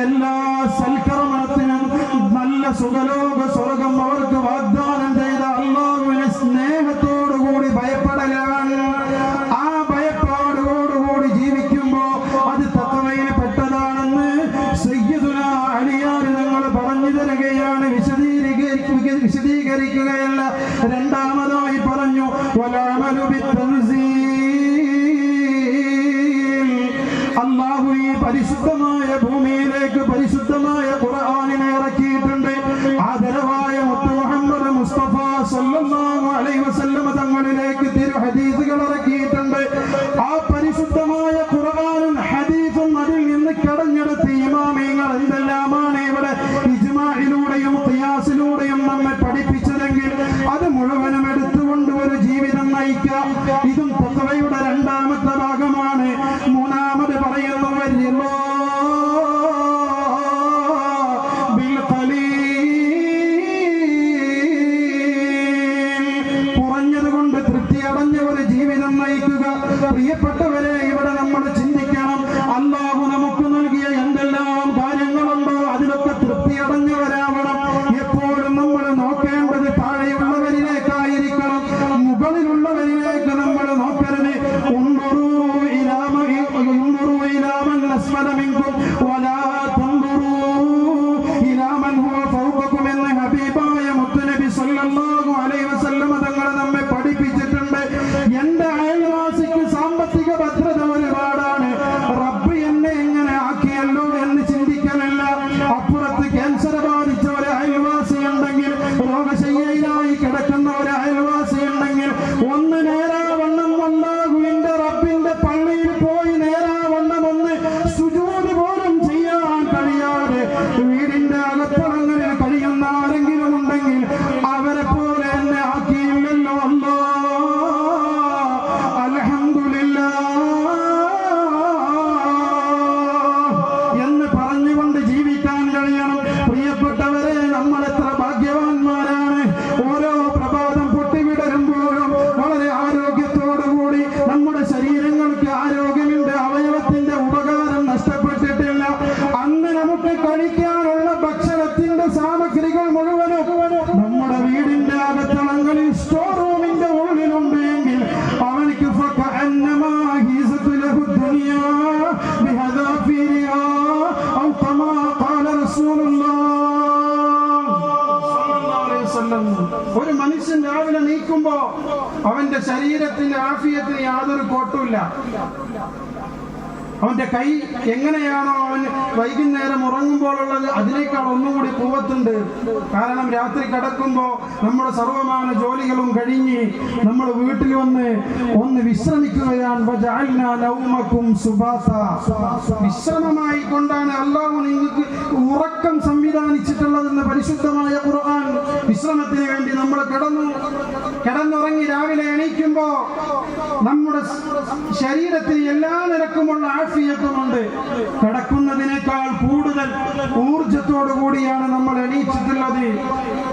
എല്ലാ സൽക്കർമ്മത്തിനും നല്ല സുഖലോക സ്വർഗം അവർക്ക് വാഗ്ദാനം ചെയ്ത അല്ലാഹുവിനെ സ്നേഹത്തോടുകൂടി ഭയപ്പെടലാണ്. ആ ഭയപ്പാടോടുകൂടി ജീവിക്കുമ്പോ അത് തഖ്വയിൽ പെട്ടതാണെന്ന് സയ്യിദുനാ അലിയാര് തങ്ങൾ പറഞ്ഞു തരികയാണ്, വിശദീകരിക്കുകയല്ല. രണ്ടാമതായി പറഞ്ഞു, വലഅമലു ബിത്തൻസീൽ. അല്ലാഹു ഈ പരിശുദ്ധമായ ഭൂമിയിലേക്ക് പരിശുദ്ധമായ ഖുർആനിനെ ഇറക്കിയിട്ടുണ്ട്. ആദരവായ മുത്ത് മുഹമ്മദ് മുസ്തഫ സല്ലല്ലാഹു അലൈഹി വസല്ലം തങ്ങളിലേക്ക് തിരു ഹദീസുകൾ ഇറക്കിയിട്ടുണ്ട്. ആ പരിശുദ്ധമായ ഖുർആനും ഹദീസും അതിൽ നിന്ന് കടഞ്ഞെടുത്ത് ഇമാമിങ്ങൾ എന്തെല്ലാമാണ് ഇവിടെ ഇജ്മാഇലൂടെയും ഖിയാസിലൂടെയും നമ്മെ പഠിപ്പിച്ചതെങ്കിൽ അത് മുഴുവനും എടുത്തുകൊണ്ട് ഒരു ജീവിതം നയിക്കാം. ഇതും തഖ്വയുടെ രണ്ടാമത്തെ ഭാഗമാണ്. മൂന്നാമത് പറയുന്നു, കുറഞ്ഞതുകൊണ്ട് തൃപ്തിയടഞ്ഞ ഒരു ജീവിതം നയിക്കുക. പ്രിയപ്പെട്ടവരെ, ഇവിടെ നമ്മൾ ചിന്തിക്കണം, അല്ലാഹു നമുക്ക് നൽകിയ എന്തെല്ലാം കാര്യങ്ങളുണ്ടോ അതിലൊക്കെ തൃപ്തിയടഞ്ഞവരാവണം. എപ്പോഴും നമ്മൾ നോക്കേണ്ടത് താഴെയുള്ളവരിലേക്കായിരിക്കണം, മുകളിലുള്ളവരിലേക്ക് നമ്മൾ നോക്കരുത്. എന്ന് ഹബീബായ മുത്തുനബി സല്ലല്ലാഹു അലൈഹി വസല്ലം തങ്ങൾ നമ്മെ പഠിപ്പിച്ചിട്ടുണ്ട്. എന്റെ അയൽവാസിക്ക് സാമ്പത്തിക ഭദ്രത ഒരുപാടാണ്, റബ്ബ് എന്നെ എങ്ങനെ ആക്കിയല്ലോ എന്ന് ചിന്തിക്കലല്ല. അപ്പുറത്ത് ക്യാൻസർ ബാധിച്ച ഒരു അയൽവാസി ഉണ്ടെങ്കിൽ, രോഗശയ്യയിലായി കിടക്കുന്ന ഒരു അയൽവാസി ഉണ്ടെങ്കിൽ, ഒന്ന് നേരാവണ്ണം അല്ലാഹുവിന്റെ റബ്ബിന്റെ പള്ളിയിൽ പോയി നേരാവണ്ണം ഒന്ന് സുജൂദ് പോലും ചെയ്യാൻ കഴിയാതെ വീടിന്റെ അകത്തളങ്ങളിൽ കഴിയുന്ന ആരെങ്കിലും ഉണ്ടെങ്കിൽ അവരെ പോലെ എന്നെ ആക്കിയില്ലല്ലോ അല്ലാഹ്, അൽഹംദുലില്ലാഹ് എന്ന് പറഞ്ഞുകൊണ്ട് ജീവിക്കാൻ കഴിയണം. പ്രിയപ്പെട്ടവരെ, നമ്മൾ എത്ര ഭാഗ്യവാന്മാരാണ്. ഓരോ പ്രഭാതം പൊട്ടിവിടരുമ്പോഴും വളരെ ആരോഗ്യത്തോടുകൂടി നമ്മുടെ ശരീരങ്ങൾക്ക് ആരോഗ്യമുണ്ട്, അവയവത്തിന്റെ ഉപകാരം നഷ്ടപ്പെട്ടിട്ടില്ല. അന്ന് നമുക്ക് കഴിക്കാനുള്ള ഭക്ഷണത്തിന്റെ സാമഗ്രികൾ മുഴുവനും നമ്മുടെ വീടിന്റെ അകത്തളങ്ങളിൽ സ്റ്റോർ റൂമിന്റെ ഉള്ളിലുണ്ട് എങ്കിൽ അവനിക്ക് ഫകഅന്നമാ ഹീസതു ലഹു ദുനിയാ ബിഹദാഫിരിഹാ ഔ കമാ ഖാല റസൂലുള്ളാഹ് സ്വല്ലല്ലാഹു അലൈഹി വസല്ലം. ഒരു മനുഷ്യൻ രാവിലെ നീക്കുമ്പോ അവന്റെ ശരീരത്തിന്റെ ആഫിയത്തിന് യാതൊരു കോട്ടുമില്ല. അവന്റെ കൈ എങ്ങനെയാണോ അവൻ വൈകുന്നേരം ഉറങ്ങുമ്പോഴുള്ളത് അതിനേക്കാൾ ഒന്നുകൂടി കൂവത്തുണ്ട്. കാരണം രാത്രി കിടക്കുമ്പോ നമ്മുടെ സർവമാന ജോലികളും കഴിഞ്ഞ് നമ്മൾ വീട്ടിൽ ഒന്ന് വിശ്രമിക്കുകയാണ്. വിശ്രമമായി കൊണ്ടാണ് അല്ലാഹു നിങ്ങൾക്ക് ഉറക്കം സംവിധാനിച്ചിട്ടുള്ളതെന്ന് പരിശുദ്ധമായ ഖുർആൻ വിശ്രമത്തിന് വേണ്ടി നമ്മളെ കിടന്നുറങ്ങി രാവിലെ എണീക്കുമ്പോ നമ്മുടെ ശരീരത്തിന് എല്ലാ നിരക്കുമുള്ള ആഫിയത്തുമുണ്ട്. കിടക്കുന്നതിനേക്കാൾ കൂടുതൽ ഊർജത്തോടു കൂടിയാണ് നമ്മൾ എണീച്ചിട്ടുള്ളത്.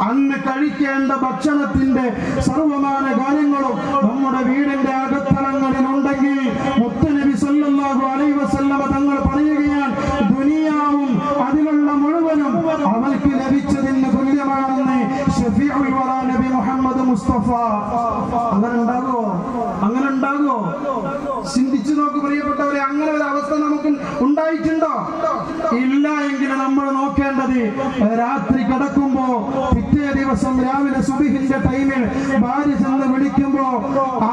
അന്ന് കഴിക്കേണ്ട ഭക്ഷണത്തിന്റെ സർവമാന കാര്യങ്ങളും നമ്മുടെ വീടിന്റെ അകത്തളങ്ങളിൽ ഉണ്ടെങ്കിൽ മുത്തുനബി സല്ലല്ലാഹു അലൈഹി വസല്ലമ തങ്ങൾ പറയുകയാണ്, ദുനിയാവും അതിലുള്ള മുഴുവനും അവർക്ക് ലഭിച്ചതിന് തുല്യമാണെന്ന് ഷഫീഉൽ വറാ നബി മുഹമ്മദ് മുസ്തഫ. അങ്ങനെ ഉണ്ടാകുമോ? ചിന്തിച്ചു നോക്ക് പ്രിയപ്പെട്ടവരെ. അങ്ങനെ ഒരു അവസ്ഥ നമുക്ക് ഉണ്ടായിട്ടുണ്ടോ? ഇല്ല എങ്കിൽ നമ്മൾ നോക്കേണ്ടത്, രാത്രി കിടക്കുമ്പോ പിറ്റേ ദിവസം രാവിലെ സുബ്ഹിന്റെ ടൈമിൽ ഭാര്യ ചെന്ന് വിളിക്കുമ്പോ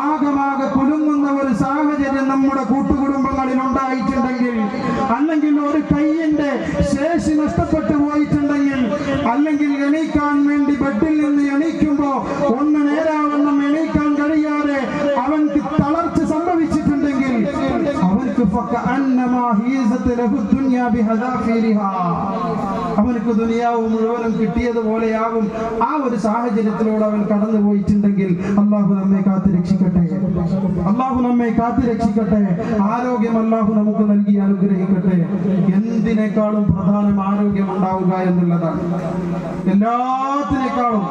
ആകമാകെ കുലുങ്ങുന്ന ഒരു സാഹചര്യം നമ്മുടെ കൂട്ടുകുടുംബങ്ങളിൽ ഉണ്ടായിട്ടുണ്ടെങ്കിൽ, അല്ലെങ്കിൽ ഒരു കൈയിന്റെ ശേഷി നഷ്ടപ്പെട്ടു പോയിട്ടുണ്ടെങ്കിൽ, അല്ലെങ്കിൽ എണീക്കാൻ വേണ്ടി ബെഡിൽ നിന്ന് എണീക്കുമ്പോ ഒന്ന് നേരാവണ്ണം എണീക്കാൻ കഴിയാതെ അവൻക്ക് തളർച്ച സംഭവിച്ചിട്ടുണ്ടെങ്കിൽ അവനക്ക് ദുനിയാവ് മുഴുവനും കിട്ടിയതുപോലെയാകും. ആ ഒരു സാഹചര്യത്തിലൂടെ അവൻ കടന്നു പോയിട്ടുണ്ടെങ്കിൽ അള്ളാഹു നമ്മെ കാത്തുരക്ഷിക്കട്ടെ. ആരോഗ്യം അള്ളാഹു നമുക്ക് നൽകി അനുഗ്രഹിക്കട്ടെ. എന്തിനേക്കാളും പ്രധാനം ആരോഗ്യം ഉണ്ടാവുക എന്നുള്ളതാണ്. എല്ലാത്തിനേക്കാളും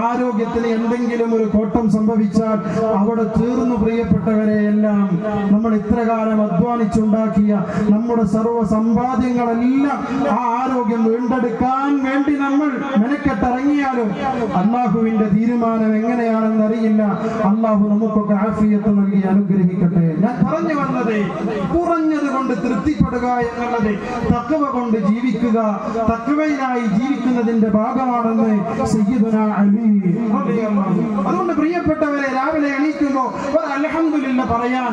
ആരോഗ്യത്തിന് എന്തെങ്കിലും ഒരു കോട്ടം സംഭവിച്ചാൽ അവിടെ തീർന്നു. പ്രിയപ്പെട്ടവരെ, എല്ലാം നമ്മൾ ഇത്ര കാലം അധ്വാനിച്ചുണ്ടാക്കിയ നമ്മുടെ സർവ്വ സമ്പാദ്യങ്ങളെല്ലാം ആ ആരോഗ്യം വീണ്ടെടുക്കാൻ വേണ്ടി നമ്മൾ മെനക്കെട്ടിറങ്ങിയാലും അള്ളാഹുവിന്റെ തീരുമാനം എങ്ങനെയാണെന്ന് അറിയില്ല. അള്ളാഹു നമുക്കൊക്കെ ആഫിയത്ത് നൽകി അനുഗ്രഹിക്കട്ടെ. ഞാൻ പറഞ്ഞു വന്നത്, കുറഞ്ഞത് കൊണ്ട് തൃപ്തിപ്പെടുക എന്നുള്ളത് തഖ്വ കൊണ്ട് ജീവിക്കുക, തഖ്വയിലായി ജീവിക്കുന്നതിന്റെ ഭാഗമാണെന്ന് സയ്യിദുനാ അലി റളിയല്ലാഹു. അതുകൊണ്ട് പ്രിയപ്പെട്ടവരെ, രാവിലെ എണീക്കുമ്പോൾ ഒരു അൽഹംദുലില്ലാഹ് പറയാൻ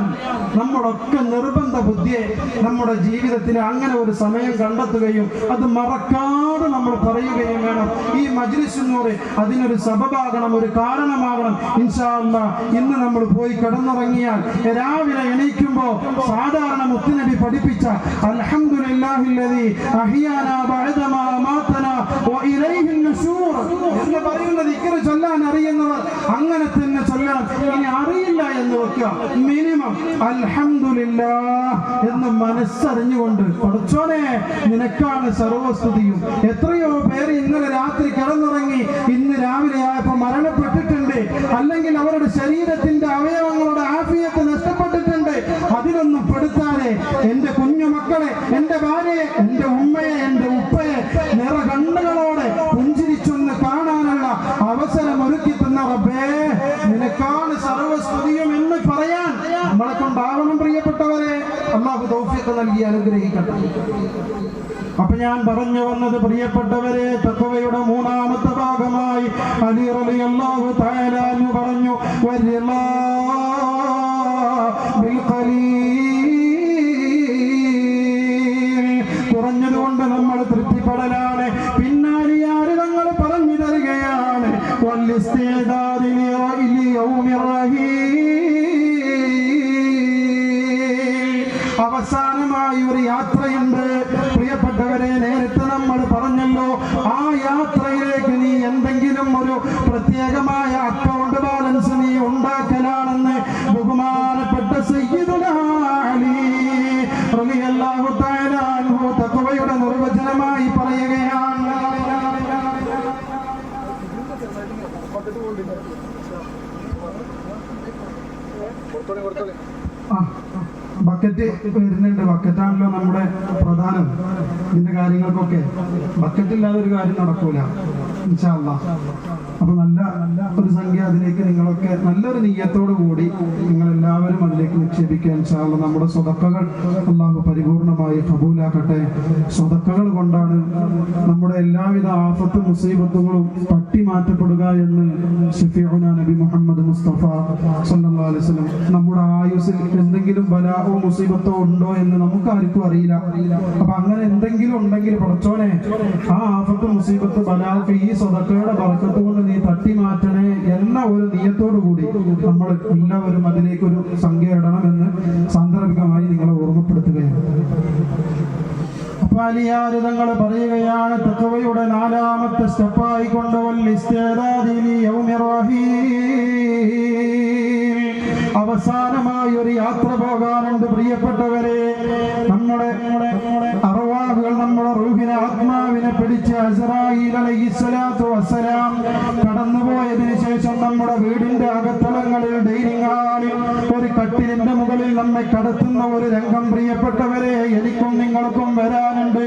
നമ്മളൊക്കെ നിർബന്ധ ബുദ്ധിയെ നമ്മുടെ ജീവിതത്തിൽ അങ്ങനെ ഒരു സമയം കണ്ടെത്തുകയും അത് മറക്കാതെ നമ്മൾ പറയുകയും വേണം. ഈ മജ്ലിസ് നൂറ് അതിനൊരു സബബാകണം, ഒരു കാരണമാകണം. ഇൻഷാ അല്ലാഹ് ഇന്ന് നമ്മൾ പോയി കിടന്നുറങ്ങിയാൽ രാവിലെ എണീക്കുമ്പോ സാധാരണ മുത്തുനബി പഠിപ്പിച്ച അൽഹംദുലില്ലാഹില്ലദീ അഹ്യാനാ ബഅദമാ അമാതനാ വഇലൈഹിൻ നുശൂർ എന്ന് പറയുന്ന ദിക്ർ ചൊല്ലാൻ അറിയുന്നവർ അങ്ങനെ തന്നെ ചൊല്ലണം. ഇനി അറിയില്ല എന്ന് വെക്കുക, മിനിമം അൽഹംദുലില്ലാഹ് എന്ന് മനസ്സറിഞ്ഞുകൊണ്ട്, പടച്ചോനെ നിനക്കാണ് സർവസ്തുതിയും. എത്രയോ പേര് ഇന്നലെ രാത്രി കിടന്നുറങ്ങി ഇന്ന് രാവിലെ ആയപ്പോൾ മരണപ്പെട്ടിട്ടുണ്ട്, അല്ലെങ്കിൽ അവരുടെ ശരീരത്തിന്റെ അവയവങ്ങളുടെ ആഫിയത്ത് നഷ്ടപ്പെട്ടിട്ടുണ്ട്. അതിലൊന്നും പെടുത്താതെ എന്റെ കുഞ്ഞുമക്കളെ, എന്റെ ഭാര്യയെ, എന്റെ ഉമ്മയെ, എന്റെ ഉപ്പയെ നിറകണ്ണുകളോടെ പുഞ്ചിരിച്ചൊന്ന് കാണാനുള്ള അവസരം ഒരുക്കി തന്ന റബ്ബേ, നിനക്കാണ് സർവസ്തുതിയും എന്ന് പറയാൻ നമ്മളെ കൊണ്ടാവണം. പ്രിയപ്പെട്ടവരെ, അല്ലാഹു തൗഫീഖ് നൽകി അനുഗ്രഹിക്കട്ടെ. അപ്പൊ ഞാൻ പറഞ്ഞു വന്നത്, പ്രിയപ്പെട്ടവരെ, തഖ്വയുടെ മൂന്നാമത്തെ ഭാഗമായി അലി റളിയല്ലാഹു തആല അൻഹു പറഞ്ഞു, വരില്ലാ ബിൽ ഖലീൽ, കുറഞ്ഞതുകൊണ്ട് നമ്മൾ തൃപ്തിപ്പെടലാണ്. പിന്നാലിയാര് തങ്ങൾ പറഞ്ഞു തരികയാണ്, വല്ലിസ്തിദാദി ലിയൗമിർ റഹീൽ, അവസാനമായി ഒരു യാത്രയുണ്ട്. പ്രിയപ്പെട്ടവരെ, നേരത്തെ നമ്മൾ പറഞ്ഞല്ലോ, ആ യാത്രയിലേക്ക് നീ എന്തെങ്കിലും ഒരു പ്രത്യേകമായ അക്കൗണ്ട് ബാലൻസ് നീ ഉണ്ടാക്കലാണെന്ന് ബഹുമാനപ്പെട്ട സയ്യിദുനാ അലി റളിയല്ലാഹു തആല അൻഹു തഖ്വയുടെ നിർവചനമായി പറയുകയാണ്. ബക്കറ്റ് വരുന്നുണ്ട്. ബക്കറ്റാണല്ലോ നമ്മുടെ പ്രധാനം ഇതിന്റെ കാര്യങ്ങൾക്കൊക്കെ. ബക്കറ്റില്ലാതെ ഒരു കാര്യം നടക്കൂല ഇൻഷാ അല്ലാഹ്. അപ്പൊ നല്ല ഒരു സംഖ്യ അതിലേക്ക് നിങ്ങളൊക്കെ നല്ലൊരു നിയ്യത്തോടു കൂടി നിങ്ങളെല്ലാവരും അതിലേക്ക് നിക്ഷേപിക്കുക ഇൻഷാ അല്ലാഹ്. നമ്മുടെ സ്വതക്കകൾ അല്ലാഹു പരിപൂർണമായി ഖബൂലാക്കട്ടെ. സ്വതക്കകൾ കൊണ്ടാണ് നമ്മുടെ എല്ലാവിധ ആഫത്തും മുസീബത്തുകളും തട്ടി മാറ്റപ്പെടുക എന്ന് ശഫീഉനാ നബി മുഹമ്മദ് മുസ്തഫ സല്ലല്ലാഹു അലൈഹി വസല്ലം. നമ്മുടെ ആയുസ്സിൽ എന്തെങ്കിലും ബലാഅോ മുസീബത്തോ ഉണ്ടോ എന്ന് നമുക്ക് ആർക്കും അറിയില്ല. അപ്പൊ അങ്ങനെ എന്തെങ്കിലും ഉണ്ടെങ്കിൽ പടച്ചോനെ, ആ ആഫത്ത് മുസീബത്ത് ബലാഅൊക്കെ ഈ സ്വതക്കയുടെ ബറക്കത്ത് കൊണ്ട് നീ തട്ടി മാറ്റണേ എന്ന ഒരു നിയ്യത്തോടു കൂടി നമ്മൾ എല്ലാവരും അതിലേക്കൊരു സംഖ്യ ഇടണമെന്ന് സാന്ദർഭികമായി നിങ്ങളെ ഓർമ്മപ്പെടുത്തുകയാണ്. അലിയാർ തങ്ങൾ പറയുകയാണ്, തഖ്വയുടെ നാലാമത്തെ സ്റ്റെപ്പായി കൊണ്ട് വൽ ഇസ്തിഅദാദി ലി യൗമിർ ഓതിയതിനു ശേഷം നമ്മുടെ വീടിന്റെ അകത്തളങ്ങളിൽ ഡൈനിങ് ഹാളിൽ ഒരു കട്ടിലിന്റെ മുകളിൽ നമ്മെ കടത്തുന്ന ഒരു രംഗം പ്രിയപ്പെട്ടവരെ എനിക്കും നിങ്ങൾക്കും വരാനുണ്ട്.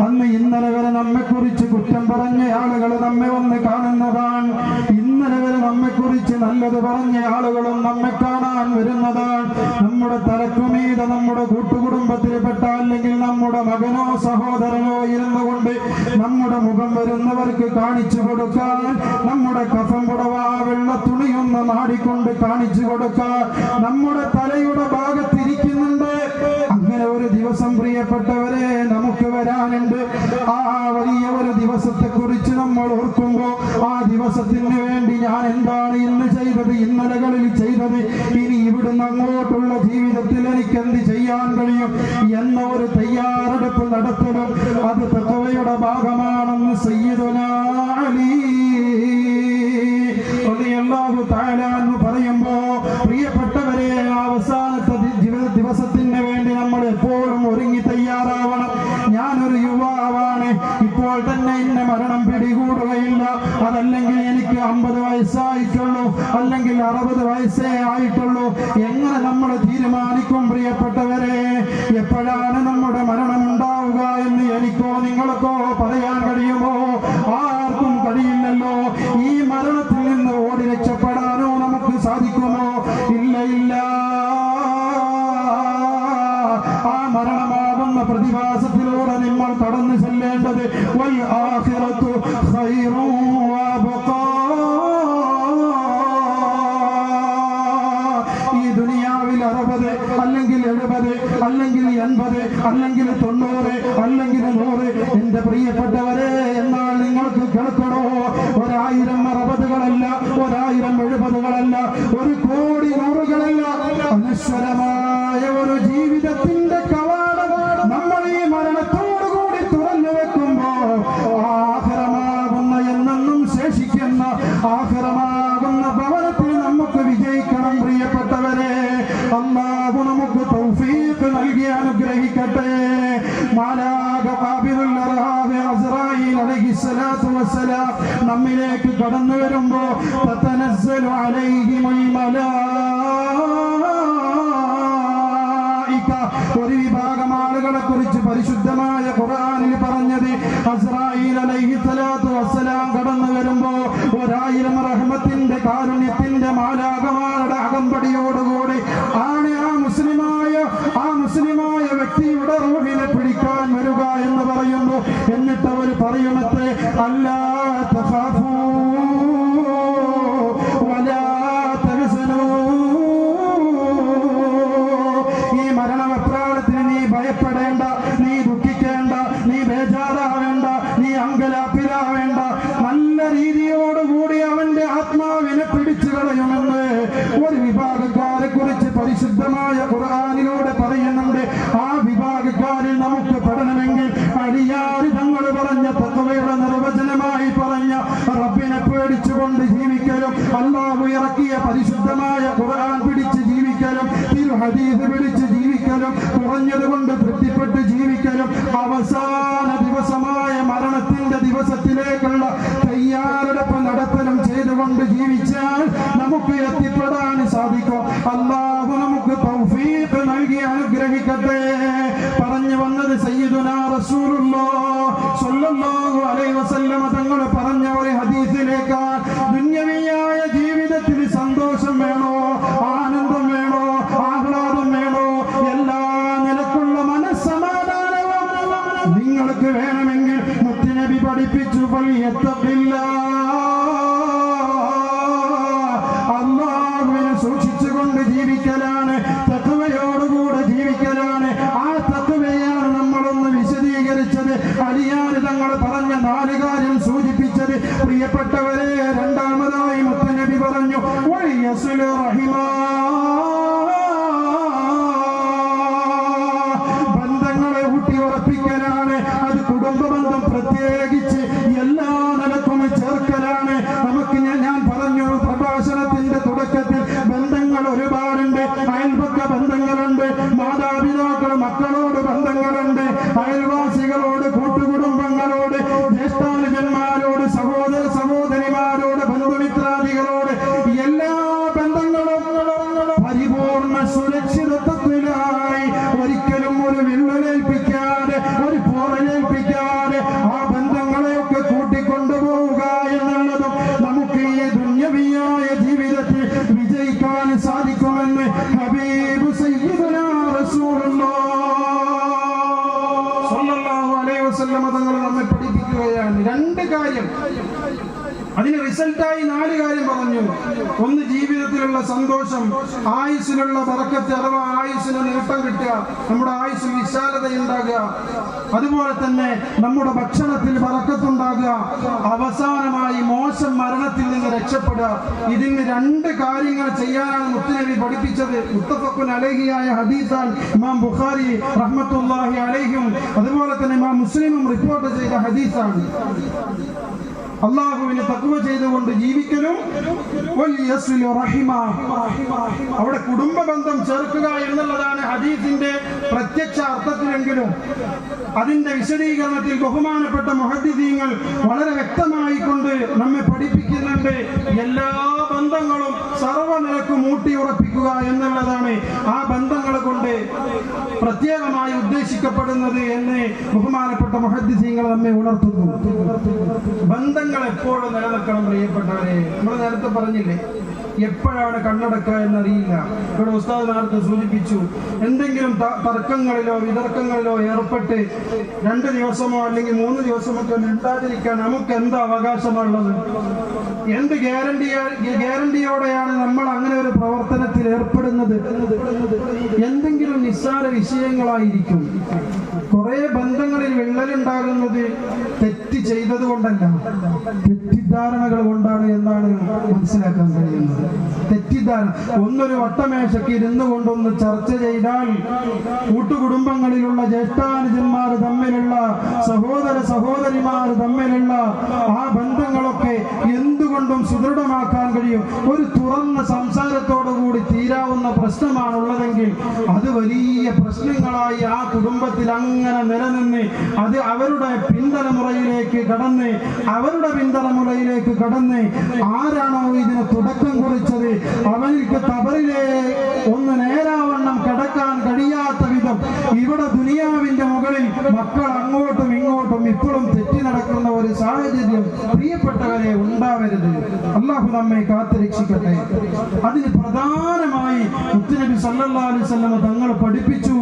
അന്ന് ഇന്നലെ വരെ നമ്മെ കുറിച്ച് കുറ്റം പറഞ്ഞ ആളുകൾ നമ്മെ വന്ന് കാണുന്നതാണ്. ഇന്നലെ വരെ നമ്മെ കുറിച്ച് നല്ലത് പറഞ്ഞ ആളുകളും നമ്മെ കാണാൻ വരുന്നതാണ്. നമ്മുടെ തലക്കുമീത നമ്മുടെ കൂട്ടുകുടുംബത്തിൽപ്പെട്ട അല്ലെങ്കിൽ നമ്മുടെ മകനോ സഹോദരനോ ഇരുന്നു കൊണ്ട് നമ്മുടെ മുഖം വരുന്നവർക്ക് കാണിച്ചു കൊടുക്കാൻ, നമ്മുടെ കഫം പുടവ വെള്ള തുണിയൊന്ന് നാടിക്കൊണ്ട് കാണിച്ചു കൊടുക്കാൻ നമ്മുടെ തലയുടെ ഭാഗത്തിരിക്കുന്നുണ്ട്. അങ്ങനെ ഒരു ദിവസം പ്രിയപ്പെട്ടവരെ നമുക്ക് വരാനുണ്ട്. ആ വലിയ ഒരു ദിവസത്തെ കുറിച്ച് നമ്മൾ ഓർക്കുമ്പോൾ ആ ദിവസത്തിന് വേണ്ടി ഞാൻ എന്താണ് ഇന്ന് ചെയ്തത്, ഇന്നലകളിൽ ചെയ്തത്, ഇനി ഇവിടുന്ന് അങ്ങോട്ടുള്ള ജീവിതത്തിൽ എനിക്ക് എന്ത് ചെയ്യാൻ കഴിയും എന്ന ഒരു തയ്യാറെടുപ്പ് നടത്തണം. അത് തഖ്വയുടെ ഭാഗമാണെന്ന് സയ്യിദുനാ അലി റളിയല്ലാഹു തആല എന്ന് പറയുമ്പോ പ്രിയപ്പെട്ടവരെ അവസാനത്തെ ദിവസത്തിന് വേണ്ടി നമ്മൾ എപ്പോഴും ഒരുങ്ങി തയ്യാറാവണം. ഞാനൊരു യുവാവാണ്, ഇപ്പോൾ തന്നെ എന്നെ മരണം പിടികൂടുകയില്ല. അതല്ലെങ്കിൽ എനിക്ക് 50 വയസ്സായിട്ടുള്ളൂ, അല്ലെങ്കിൽ 60 വയസ്സേ ആയിട്ടുള്ളൂ. എങ്ങനെ നമ്മൾ തീരുമാനിക്കും പ്രിയപ്പെട്ടവരെ എപ്പോഴാണ് നമ്മുടെ മരണം ഉണ്ടാവുക എന്ന് എനിക്കോ നിങ്ങൾക്കോ പറയാൻ കഴിയുമോ? ആർക്കും കഴിയില്ലല്ലോ. ഈ മരണത്തിൽ നിന്ന് ഓടി രക്ഷപ്പെടാനോ നമുക്ക് സാധിക്കുമോ? ഇല്ല ഇല്ല. ആ മരണമാകുന്ന പ്രതിഭാസത്തിലൂടെ നിങ്ങൾ കടന്നു ചെല്ലേണ്ടത് വൽ ആഖിറതു ഖൈറുൻ വബഖാ. ഈ ദുനിയാവിൽ 60 അല്ലെങ്കിൽ 70 അല്ലെങ്കിൽ 80 അല്ലെങ്കിൽ 90 അല്ലെങ്കിൽ 100 എന്റെ പ്രിയപ്പെട്ടവരെ, എന്നാൽ നിങ്ങൾക്ക് കേൾക്കണോ? 1000 60കളല്ല, 1000 70കളല്ല, 1 കോടി 100കളല്ല. അനശ്വരമായ ഒരു ജീവിതത്തിന്റെ കവാടം നമ്മൾ ഈ മരണത്തോടുകൂടി തുറന്നു വെക്കുമ്പോ ആഖിറമാകുന്ന എന്നെന്നും ശേഷിക്കുന്ന ആഖിറമാകുന്ന ഭവനത്തിൽ നമുക്ക് വിജയിക്കണം പ്രിയപ്പെട്ടവരെ. അല്ലാഹു നമുക്ക് തൗഫീഖ് നൽകി അനുഗ്രഹിക്കട്ടെ. മാലാക ഖാബിറുൽ അർഹാബ് അസ്റായീൽ അലൈഹിസ്സലാത്തു വസ്സലാം നമ്മിലേക്ക് കടന്നു വരുമ്പോ തതനസ്സലു അലൈഹിമുൽ മലായിക. ഒരു വിഭാഗം ആളുകളെ കുറിച്ച് പരിശുദ്ധമായ ഖുർആനിൽ പറഞ്ഞത് അസ്റായീൽ അലൈഹിസ്സലാത്തു വസ്സലാം കടന്നു വരുമ്പോ 1000 റഹ്മത്തിന്റെ കാരുണ്യത്തിന്റെ മാലാകമാരുടെ അകമ്പടിയോടുകൂടി ആണ് ആ മുസ്ലിമായ വ്യക്തിയുടെ റൂഹിനെ പിടിക്കാൻ വരിക എന്ന് പറയുന്നു. എന്നിട്ട് അവർ പറയുമത്രേ അല്ലാ തഖാഫൂ വലാ തഹ്സനൂ. ഈ മരണപ്രാളത്തിന് നീ ഭയപ്പെടേണ്ട, നീ ദുഃഖിക്കേണ്ട, നീ ബേജാറാവേണ്ട, നീ അങ്കലാപ്പിലാവേണ്ട. നല്ല രീതിയോടുകൂടി അവന്റെ ആത്മാവിനെ പിടിച്ചു കളയുമെന്ന് ഒരു വിഭാഗക്കാരെ കുറിച്ച് പരിശുദ്ധമായ ഖുർആനിലൂടെ പറയുന്നുണ്ട്. ആ വിഭാഗക്കാരിൽ നമുക്ക് പഠനമെങ്കിൽ അലിയാരി തങ്ങൾ പറഞ്ഞ തഖ്വയുടെ നിർവചനമായി പറഞ്ഞ റബ്ബിനെ പേടിച്ചുകൊണ്ട് ജീവിക്കലും, അല്ലാഹു ഇറക്കിയ പരിശുദ്ധമായ ഖുർആൻ പിടിച്ച് ജീവിക്കലും, തിരു ഹദീസ് പിടിച്ച് ജീവിക്കലും, കുറഞ്ഞതുകൊണ്ട് തൃപ്തിപ്പെട്ട് ജീവിക്കലും, അവസാന ദിവസമായ മരണത്തിന്റെ ദിവസത്തിലേക്കുള്ള തയ്യാറെടുപ്പ് നടത്തലും ചെയ്തുകൊണ്ട് ജീവിച്ചാൽ നമുക്ക് എത്തിപ്പെടാൻ സാധിക്കും. അല്ലാഹു നമുക്ക് തൗഫീഖ് നൽകി അനുഗ്രഹിക്കട്ടെ. പറഞ്ഞു വന്നത് സയ്യിദുനാ റസൂലുള്ളാഹി സ്വല്ലല്ലാഹു അലൈഹി വസല്ലം തങ്ങൾ പറഞ്ഞ ഒരു ഹദീസിലേക്കാണ്. ദുനിയവിയായ ജീവിതത്തിൽ സന്തോഷം വേണോ, ആനന്ദം വേണോ, ആഹ്ലാദം വേണോ, എല്ലാ നിലക്കുള്ള മനസ്സമാധാനവും നിങ്ങൾക്ക് വേണമെങ്കിൽ മുത്തുനബി പഠിപ്പിച്ചു അല്ലാഹുവിനെ സൂക്ഷിച്ചുകൊണ്ട് ജീവിക്കലാണ്, തഖ്വയോടുകൂടെ ജീവിക്കലാണ്. ആ തഖ്വയാണ് നമ്മളൊന്ന് വിശദീകരിച്ചത്. അലിയാര് തങ്ങൾ പറഞ്ഞ 4 കാര്യം സൂചിപ്പിച്ചത്. പ്രിയപ്പെട്ടവരെ, രണ്ടാമതായി മുത്തുനബി പറഞ്ഞു വയസ്ലു റഹിമാ. ബന്ധങ്ങളെ ഊട്ടിയുറപ്പിക്കലാണ്. അത് കുടുംബ ബന്ധം പ്രത്യേകിച്ച് എല്ലാ നിലക്കും ചേർക്കലാണ്. നമുക്ക് ഞാൻ പറഞ്ഞു പ്രഭാഷണത്തിന്റെ തുടക്കത്തിൽ ബന്ധങ്ങൾ ഒരുപാടുണ്ട്. അയൽപക്ക ബന്ധങ്ങളുണ്ട്, മാതാപിതാക്കൾ മക്കളോട് ബന്ധങ്ങളുണ്ട്, അയൽവാസികളോട്, കൂട്ടുകുടുംബങ്ങളോട്, ജ്യേഷ്ഠാനുജന്മാരോട്, സഹോദര സഹോദരിമാരോട്, ബന്ധുമിത്രാദികളോട് ഈ ദുന്യവിയായ ജീവിതത്തിൽ വിജയിക്കാൻ സാധിക്കുമെന്ന് ഹബീബ് സയ്യിദുനാ റസൂലുള്ളാഹ് സ്വല്ലല്ലാഹു അലൈഹി വസല്ലം തങ്ങൾ നമ്മെ പഠിപ്പിക്കുകയാണ്. രണ്ട് കാര്യം, അതിന് റിസൾട്ടായി 4 കാര്യം പറഞ്ഞു. ഒന്ന്, ജീവിതത്തിലുള്ള സന്തോഷം, ആയുസ്സിലുള്ള ബറക്കത്ത് അഥവാ ആയുസ്സിന് നീട്ടം കിട്ടുക, നമ്മുടെ ആയുസ്സിൽ വിശാലതയുണ്ടാകുക. അതുപോലെ തന്നെ നമ്മുടെ ഭക്ഷണത്തിൽ ബറക്കത്തുണ്ടാകുക. അവസാനമായി മോശം മരണത്തിൽ നിന്ന് രക്ഷപ്പെടുക. ഇതിന് 2 കാര്യങ്ങൾ ചെയ്യാനാണ് മുത്തുനബി പഠിപ്പിച്ചത്. മുത്തഫഖുൻ അലൈഹിയായ ഹദീസാൻ ഇമാം ബുഖാരി റഹ്മത്തുള്ളാഹി അലൈഹിം അതുപോലെ തന്നെ ഇമാം മുസ്ലിമും റിപ്പോർട്ട് ചെയ്ത ഹദീസാണ്. അള്ളാഹുവിനെ തഖ്വ ചെയ്തുകൊണ്ട് ജീവിക്കലും അവിടെ കുടുംബ ബന്ധം ചേർക്കുക എന്നുള്ളതാണ് ഹദീസിന്റെ പ്രത്യക്ഷ അർത്ഥത്തിലെങ്കിലും അതിന്റെ വിശദീകരണത്തിൽ ബഹുമാനപ്പെട്ട മുഹദ്ദിസീങ്ങൾ വളരെ വ്യക്തമായി കൊണ്ട് നമ്മെ പഠിപ്പിക്കുന്നുണ്ട്. എല്ലാ ബന്ധങ്ങളും സർവ്വനിലക്കും ഊട്ടിയുറപ്പിക്കുക എന്നുള്ളതാണ് ആ ബന്ധങ്ങളെ കൊണ്ട് പ്രത്യേകമായി ഉദ്ദേശിക്കപ്പെടുന്നത് എന്ന് ബഹുമാനപ്പെട്ട മുഹദ്ദിസീങ്ങൾ നമ്മെ ഉണർത്തുന്നു. ബന്ധങ്ങൾ എപ്പോഴും നിലനിൽക്കണം പ്രിയപ്പെട്ടവരെ. നമ്മൾ നേരത്തെ പറഞ്ഞില്ലേ, എപ്പോഴാണ് കണ്ണടക്കുക എന്നറിയില്ല. ഇവിടെ ഉസ്താദ്മാർക്ക് സൂചിപ്പിച്ചു, എന്തെങ്കിലും തർക്കങ്ങളിലോ വിതർക്കങ്ങളിലോ ഏർപ്പെട്ട് 2 ദിവസമോ അല്ലെങ്കിൽ 3 ദിവസമോ ഒക്കെ മിണ്ടാതിരിക്കാൻ നമുക്ക് എന്താ അവകാശമുള്ളത്? എന്ത് ഗ്യാരണ്ടിയോടെയാണ് നമ്മൾ അങ്ങനെ ഒരു പ്രവർത്തനത്തിൽ ഏർപ്പെടുന്നത്? എന്തെങ്കിലും നിസ്സാര വിഷയങ്ങളായിരിക്കും. കുറെ ബന്ധങ്ങളിൽ വിള്ളലുണ്ടാകുന്നത് തെറ്റ് ചെയ്തത് കൊണ്ടല്ല, തെറ്റിദ്ധാരണകൾ കൊണ്ടാണ് എന്നാണ് മനസ്സിലാക്കാൻ കഴിയുന്നത്. തെറ്റിദ്ധാരണ, ഒന്നൊരു വട്ടമേശയ്ക്ക് ഇരുന്നു കൊണ്ടൊന്ന് ചർച്ച ചെയ്താൽ കൂട്ടുകുടുംബങ്ങളിലുള്ള ജ്യേഷ്ഠാനുജന്മാർ തമ്മിലുള്ള സഹോദരിമാർ തമ്മിലുള്ള ആ ബന്ധങ്ങളൊക്കെ എന്തുകൊണ്ടും സുദൃഢമാക്കാൻ കഴിയും. ഒരു തുറന്ന സംസാരത്തോടുകൂടി തീരാവുന്ന പ്രശ്നമാണുള്ളതെങ്കിൽ അത് വലിയ പ്രശ്നങ്ങളായി ആ കുടുംബത്തിൽ അങ്ങനെ നിലനിന്ന് അത് അവരുടെ പിന്തലമുറയിലേക്ക് കടന്ന് ആരാണോ ഇതിന് തുടക്കം കുറിച്ചത് അവർക്ക് തബറിലെ ഒന്ന് നേരാവണ്ണം കിടക്കാൻ കഴിയാത്ത വിധം ഇവിടെ ദുനിയാവിന്റെ മുകളിൽ മക്കൾ അങ്ങോട്ടും ഇങ്ങോട്ടും ഇപ്പോഴും തെറ്റി നടക്കുന്ന ഒരു സാഹചര്യം പ്രിയപ്പെട്ടവരെ ഉണ്ടാവരുത്. അല്ലാഹു നമ്മെ കാത്തുരക്ഷിക്കട്ടെ. അതിന് പ്രധാനമായി മുത്തുനബി സല്ലല്ലാഹു അലൈഹി വസല്ലം തങ്ങൾ പഠിപ്പിച്ചു,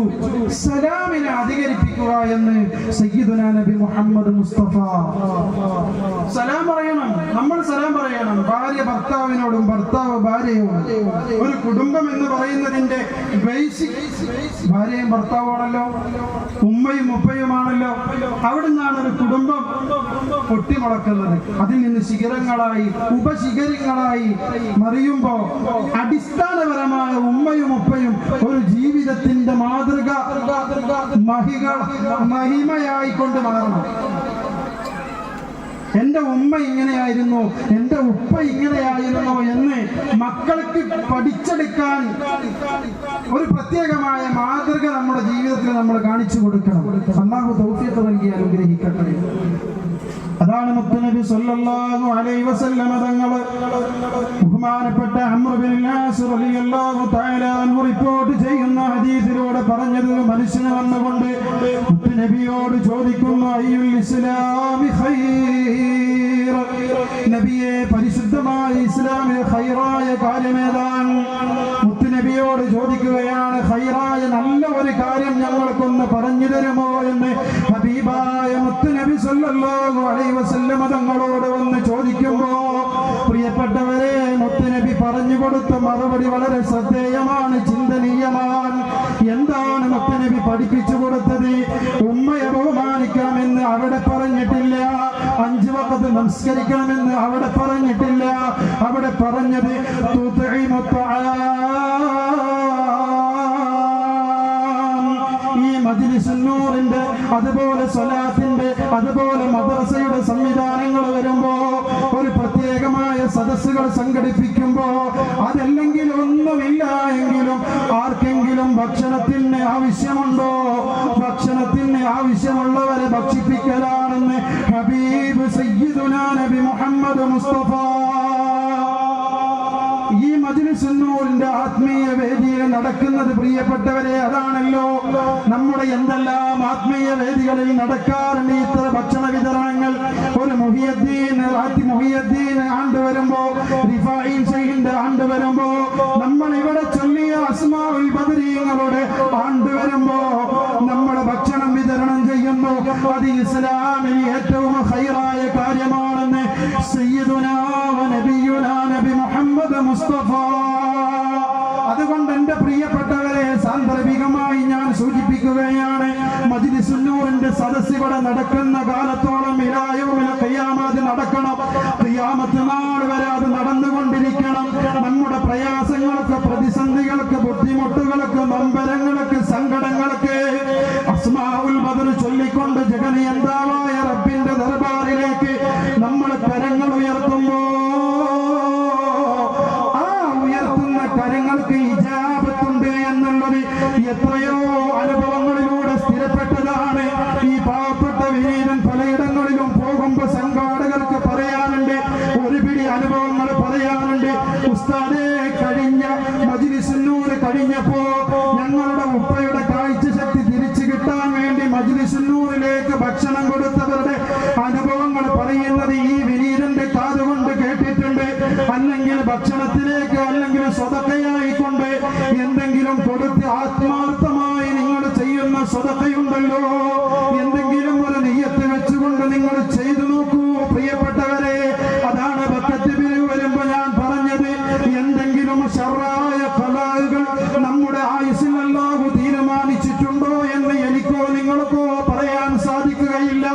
സലാമിനെ അധികരിപ്പിക്കുക എന്ന് സയ്യിദുനാ നബി മുഹമ്മദ് മുസ്തഫ. സലാം പറയണം, നമ്മൾ സലാം പറയണം. ഭാര്യ ഭർത്താവിനോടും ഭർത്താവ് ഭാര്യയോടും. ഒരു കുടുംബം എന്ന് പറയുന്നതിന്റെ ബേസിക് ഭാര്യയും ഭർത്താവാണല്ലോ, ഉമ്മയും ഉപ്പയുമാണല്ലോ. അവിടുന്നാണ് ഒരു കുടുംബം പൊട്ടിമുളക്കുന്നത്. അതിൽ നിന്ന് ശിഖരങ്ങളായി ഉപശിഖരങ്ങളായി മറിയുമ്പോ അടിസ്ഥാനപരമായ ഉമ്മയും ഉപ്പയും ഒരു ജീവിതത്തിന്റെ മാതൃക മഹിമയായി കൊണ്ട് മാറണം. എന്റെ ഉമ്മ ഇങ്ങനെയായിരുന്നു, എന്റെ ഉപ്പ ഇങ്ങനെയായിരുന്നു എന്ന് മക്കൾക്ക് പഠിച്ചെടുക്കാൻ ഒരു പ്രത്യേകമായ മാതൃക നമ്മുടെ ജീവിതത്തിൽ നമ്മൾ കാണിച്ചു കൊടുക്കണം. അല്ലാഹു തൗഫീഖ് നൽകി അനുഗ്രഹിക്കട്ടെ. അതാണ് മുത്തുനബി സല്ലല്ലാഹു അലൈഹി വസല്ലം തങ്ങൾ ബഹുമാനപ്പെട്ട അംർ ഇബ്നുൽ ആസ് റളിയല്ലാഹു തആല അൻഹു റിപ്പോർട്ട് ചെയ്യുന്ന ഹദീസിലൂടെ പറഞ്ഞത്. മനുഷ്യനെ വന്നുകൊണ്ട് മുത്തുനബിയോട് ചോദിക്കുന്നു, അയ്യുൽ ഇസ്ലാമി ഖൈർ, നബിയെ പരിശുദ്ധമായ ഇസ്ലാമിലെ ഖൈറായ കാര്യമേതാണ്? മുത്തുനബിയോട് ചോദിക്കുകയാണ്, ഖൈറായ നല്ല ഒരു കാര്യം ഞങ്ങൾക്കൊന്ന് പറഞ്ഞു തരുമോ എന്ന് ഹബീബായ മുത്തുനബി സല്ലല്ലാഹു അലൈഹി വസല്ലം തങ്ങളോട് വന്ന് ചോദിക്കുമ്പോ പ്രിയപ്പെട്ടവരെ, മുത്തുനബി പറഞ്ഞു കൊടുത്ത മറുപടി വളരെ ശ്രദ്ധേയമാണ്, ചിന്തനീയമാണ്. എന്താണ് മുത്തുനബി പഠിപ്പിച്ചു കൊടുത്തത്? ഉമ്മയെ ബഹുമാനിക്കണമെന്ന് അവിടെ പറഞ്ഞിട്ടില്ല, 5 വഖത്ത് നമസ്കരിക്കണമെന്ന് അവിടെ പറഞ്ഞിട്ടില്ല. അവിടെ പറഞ്ഞത് ഈ മജ്ലിസുൻ നൂറിന്റെ അതുപോലെ സ്വലാത്തിന്റെ അതുപോലെ മദ്രസയുടെ സംവിധാനങ്ങൾ വരുമ്പോ ഒരു പ്രത്യേകമായ സദസ്സുകൾ സംഘടിപ്പിക്കുമ്പോ അതല്ലെങ്കിൽ ഒന്നുമില്ല എങ്കിലും ആർക്കെങ്കിലും ഭക്ഷണത്തിന് ആവശ്യമുണ്ടോ? ഭക്ഷണത്തിന് ആവശ്യമുള്ളവരെ ഭക്ഷിപ്പിക്കലാണെന്ന് ഹബീബ് സയ്യിദുനാ നബി മുഹമ്മദ് മുസ്തഫ ഈ മജ്‌ലിസുൻ നൂറിന്റെ ആത്മീയ വേദിയിൽ നടക്കുന്നത് പ്രിയപ്പെട്ടവരെ അതാണല്ലോ. നമ്മുടെ എന്തെല്ലാം ആത്മീയ വേദികളിൽ നടക്കാറുണ്ട് ഇത്ര ഭക്ഷണ വിതരണങ്ങൾ. ഒരു മുഹിയുദ്ദീൻ ആണ്ട് വരുമ്പോ, റിഫായി ശൈഖിന്റെ ആണ്ട് വരുമ്പോ, നമ്മൾ ഇവിടെ ചൊല്ലിയ അസ്മാഉൽ ബദരീങ്ങളുടെ ആണ്ട് വരുമ്പോ നമ്മൾ ഭക്ഷണം വിതരണം ചെയ്യുന്നു. അത് ഇസ്ലാമിൽ ഏറ്റവും ഖൈറായ കാര്യമാണെന്ന് സയ്യിദുനാ വ നബിയുനാ നബി മുഹമ്മദ് മുസ്തഫ. അതുകൊണ്ട് എന്റെ പ്രിയപ്പെട്ടവരെ സാന്ദർഭികമായി ഞാൻ സൂചിപ്പിക്കുകയാണ്, മജ്‌ലിസുൻ നൂറിന്റെ സദസ്സ് ഇവിടെ നടക്കുന്ന കാലത്തോളം ഇലാ യൗമിൽ ഖിയാമത്ത് നടക്കണം. ഖിയാമത്ത് നാൾ വരെ അത് നടന്നുകൊണ്ടിരിക്കണം. നമ്മുടെ പ്രയാസങ്ങൾക്ക്, പ്രതിസന്ധികൾക്ക്, ബുദ്ധിമുട്ടുകൾക്ക്, നൊമ്പരങ്ങൾക്ക്, സങ്കടങ്ങൾക്ക് അസ്മാഉൽ ബദർ ചൊല്ലിക്കൊണ്ട് ജഗനിയന്താവായ റബ്ബിന്റെ ദർബാറിലേക്ക് നമ്മൾ കരങ്ങൾ ഉയർത്തുമ്പോ കരങ്ങൾക്ക് ഇജാബത്തുണ്ട് എന്നുള്ളത് എത്രയോ അനുഭവങ്ങളിലൂടെ സ്ഥിരപ്പെട്ടതാണ്. ഈ പാവപ്പെട്ട വീരൻ പലയിടങ്ങളിലും പോകുമ്പോ സംഘാടകർക്ക് പറയാനുണ്ട്, ഒരു പിടി അനുഭവങ്ങൾ പറയാനുണ്ട്. ഉസ്താദേ, കഴിഞ്ഞ മജ്‌ലിസുൻ നൂർ കഴിഞ്ഞപ്പോ ഞങ്ങളുടെ ഉപ്പയുടെ കാഴ്ചശക്തി തിരിച്ചു കിട്ടാൻ വേണ്ടി മജ്‌ലിസുൻ നൂറിലേക്ക് ഭക്ഷണം കൊടുത്തവരുടെ അനുഭവങ്ങൾ പറയുന്നത് ഈ വിനീതന്റെ കാതുകൊണ്ട് കേട്ടിട്ടുണ്ട്. അല്ലെങ്കിൽ ഭക്ഷണത്തിലേക്ക്, അല്ലെങ്കിൽ സ്വതക്കയായിക്കൊണ്ട് എന്തെങ്കിലും കൊടുത്ത് ആത്മാർത്ഥമായി നിങ്ങൾ ചെയ്യുന്ന സ്വതക്കയുണ്ടല്ലോ, എന്തെങ്കിലും ഒരു നിയ്യത്ത് വെച്ചുകൊണ്ട് നിങ്ങൾ ചെയ്തു നോക്കൂ പ്രിയപ്പെട്ടവരെ. അതാണ് ബക്കത്ത് പിരിവ് വരുമ്പോ ഞാൻ പറഞ്ഞത്, എന്തെങ്കിലും ശർറായ ഖലാകൾ നമ്മുടെ ആയുസ്സിൽ അല്ലാഹു തീരുമാനിച്ചിട്ടുണ്ടോ എന്ന് എനിക്കോ നിങ്ങൾക്കോ പറയാൻ സാധിക്കുകയില്ല.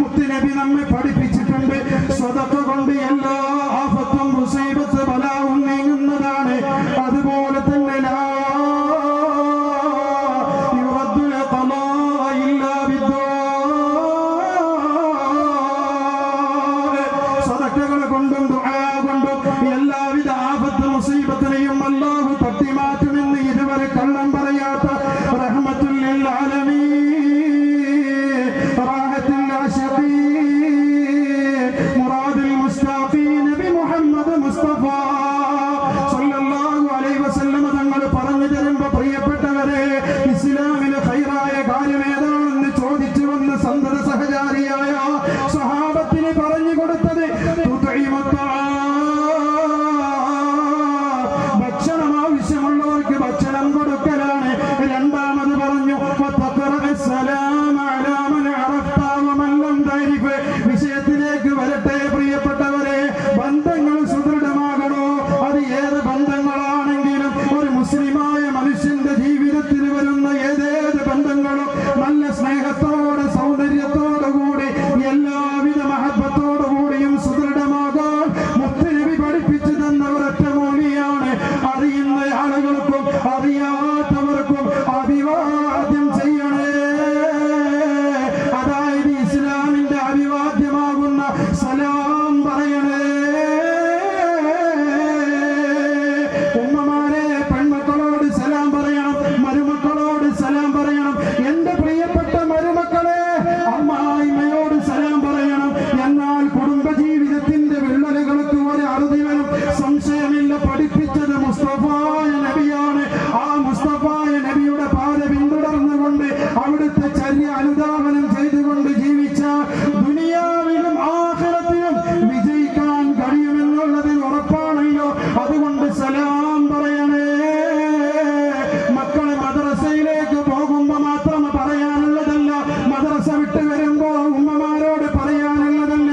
മുത്തുനബി നമ്മെ പഠിപ്പിച്ചിട്ടുണ്ട്, സ്വതക്ക കൊണ്ട് എല്ലാ ആഫത്തും മുസീബത്ത് ബലാവും നീങ്ങുന്നതാണ്. അതുപോലെ തന്നെ സ്വതക്കകൾ കൊണ്ടും ദുആ കൊണ്ടും എല്ലാവിധ ആഫത്ത് മുസീബത്തിനെയും അല്ലാഹു തട്ടിമാറ്റുമെന്ന് ഇതുവരെ കള്ളം പറയാത്ത റഹ്മത്തുൽ ലിൽ ആലമീൻ, റാഹത്തുൽ ആശിഖീൻ, മുറാദുൽ മുസ്താഖീൻ നബി മുഹമ്മദ് മുസ്തഫ സല്ലല്ലാഹു അലൈഹി വസല്ലം തങ്ങൾ പറഞ്ഞു തരുമ്പോ പ്രിയപ്പെട്ടവരെ, ഇസ്ലാമിലെ ഖൈറായ കാര്യം ഏതാണെന്ന് ചോദിച്ചു വന്ന് സന്തത സഹചാരിയായ സ്വഹാബത്തിന് പറഞ്ഞു കൊടുത്തത് ഭക്ഷണം ആവശ്യമുള്ളവർക്ക് ഭക്ഷണം കൊടുക്കലാണ്. രണ്ടാമത് പറഞ്ഞു വിഷയത്തിലേക്ക് വരട്ടെ പ്രിയപ്പെട്ടവരെ. ബന്ധങ്ങൾ സുദൃഢമാകണോ? അത് ഏത് ബന്ധങ്ങളാണെങ്കിലും ഒരു മുസ്ലിമായ മനുഷ്യന്റെ ജീവിതത്തിൽ വരുന്ന ഏതേത് ബന്ധങ്ങളും നല്ല സ്നേഹത്തോടെ, സൗന്ദര്യത്തോടു കൂടി, എല്ലാവിധ മഹബത്തോടു കൂടിയും സുദൃഢമാകാൻ മുത്തുനബി പഠിപ്പിച്ചു തന്ന ഒരൊറ്റ മൗലിയാണ്. അറിയുന്ന ആളുകൾക്കും അറിയാത്തവർക്കും അഭിവാദ്യം ചെയ്യണേ. അതായത് ഇസ്ലാമിന്റെ അഭിവാദ്യമാകുന്ന സലാം പറയണേ. ഉമ്മമാരെ, പെൺമക്കളോട് സലാം പറയണം, മരുമക്കളോട് സലാം പറയണം. എന്റെ പ്രിയപ്പെട്ട മരുമക്കളെ, അമ്മായിമ്മയോട് സലാം പറയണം. എന്നാൽ കുടുംബജീവിതത്തിന്റെ വിള്ളലുകൾക്ക് ഒരു അറുതി വരും, സംശയമില്ല. പഠിപ്പിച്ചത് മുസ്തഫായ നബിയാണ്. ആ മുസ്തഫായ നബിയുടെ പാത പിന്തുടർന്നുകൊണ്ട് അവിടുത്തെ ചര്യ അനുധാവനം ചെയ്തുകൊണ്ട് ജീവിച്ച ദുനിയാവിലും ആഖിറത്തിലും വിജയിക്കാൻ കഴിയുമെന്നുള്ളത് ഉറപ്പാണല്ലോ. അതുകൊണ്ട് സലാം പറയണേ. മക്കളെ മദ്രസയിലേക്ക് പോകുമ്പോ മാത്രം പറയാനുള്ളതല്ല, മദ്രസ വിട്ട് വരുമ്പോ ഉമ്മമാരോട് പറയാനുള്ളതല്ല.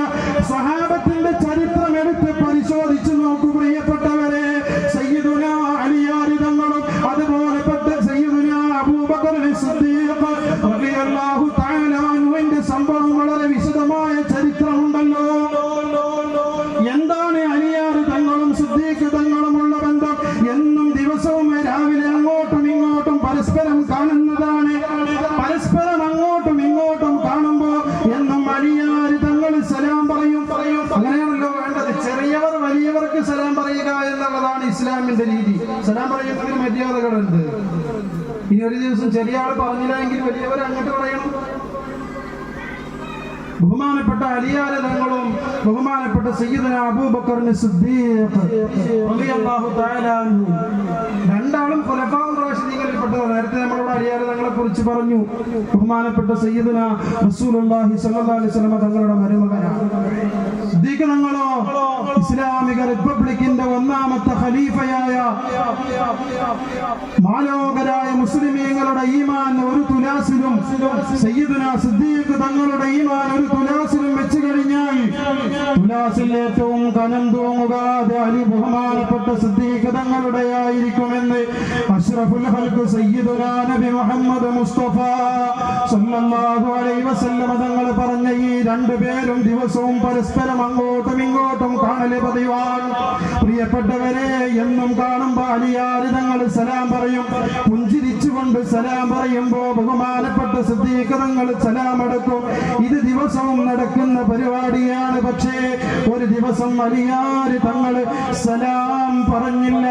സഹാബത്തിന്റെ ചരിത്രം എടുത്ത് പരിശോധിച്ചു നോക്കൂ പ്രിയപ്പെട്ടവരെ. സയ്യിദുനാ അലിയാർ തങ്ങളും അതുപോലെ സയ്യിദുനാ അബൂബക്കർ സിദ്ദീഖ് റളിയല്ലാഹു തആല അൻഹുവിന്റെ സംഭവം വളരെ വിശദമായ ചരിത്രമുണ്ടല്ലോ. എന്താണ് അലിയാർ തങ്ങളും സിദ്ദീഖ് തങ്ങളുമുള്ള ബന്ധം? എന്നും ദിവസവും രാവിലെ അങ്ങോട്ടും ഇങ്ങോട്ടും പരസ്പരം കാണുന്നതാണ്. പരസ്പരം അങ്ങോട്ടും ഇങ്ങോട്ടും കാണുമ്പോ എന്നും അലിയാർ തങ്ങൾ സലാം പറയും. അങ്ങനെയാണല്ലോ വേണ്ടത്. ചെറിയവർ വലിയവർക്ക് സലാം പറയുക എന്നുള്ളതാണ് ഇസ്ലാമിന്റെ രീതി. സലാം പറയുന്നതിന് മര്യാദകളുണ്ട്. ഇനി ഒരു ദിവസം ചെറിയ ആൾ പറഞ്ഞില്ല എങ്കിൽ വലിയവർ അങ്ങോട്ട് പറയണം. ബഹുമാനപ്പെട്ട അലിയാർ തങ്ങളും ബഹുമാനപ്പെട്ട സയ്യിദുന അബൂബക്കർ സിദ്ദീഖ് റളിയല്ലാഹു തആല അൻഹു രണ്ടാളും ഖുലഫാഉർ റാഷിദീങ്ങളിൽപ്പെട്ടതാണ്. നേരത്തെ നമ്മളോട് അലിയാർ തങ്ങളെ കുറിച്ച് പറഞ്ഞു. ബഹുമാനപ്പെട്ട സയ്യിദുന റസൂലുള്ളാഹി സ്വല്ലല്ലാഹു അലൈഹി വസല്ലം തങ്ങളുടെ മരുമകനാണ്. സിദ്ദീഖ് തങ്ങളോ ഇസ്ലാമിക റിപ്പബ്ലിക്കിന്റെ ഒന്നാമത്തെ ഖലീഫയായ മാലോകരായ മുസ്ലിമീങ്ങളുടെ ഈമാൻ ഒരു തുലാസിലും സയ്യിദുന സിദ്ദീഖ് തങ്ങളുടെ ഈമാൻ ഒരു തുലാസിലും വെച്ച് കഴിഞ്ഞാൽ തുലാസിൽ ഏറ്റവും കനം തൂങ്ങുകാതെ അലി ബഹുമാനപ്പെട്ട സിദ്ദീഖ് തങ്ങളുടെ ആയിരിക്കുമെന്ന് അഷ്റഫുൽ ഖൽഖ് സയ്യിദുനാ നബി മുഹമ്മദ് മുസ്തഫ സല്ലല്ലാഹു അലൈഹി വസല്ലം തങ്ങൾ പറഞ്ഞ ഈ രണ്ടുപേരും ദിവസവും പരസ്പരം അങ്ങോട്ടും ഇങ്ങോട്ടും കാണല് പതിവാണ്. പ്രിയപ്പെട്ടവരെ, എന്നും കാണുമ്പോ അലിയാർ തങ്ങൾ സലാം പറയും. പുഞ്ചിരിച്ചുകൊണ്ട് സലാം പറയുമ്പോ ബഹുമാനപ്പെട്ട സിദ്ദീഖ് തങ്ങൾ സലാം അടക്കും. ഇത് ദിവസവും നടക്കുന്ന പരിപാടിയാണ്. പക്ഷേ ഒരു ദിവസം അലിയാർ തങ്ങൾ സലാം പറഞ്ഞില്ല.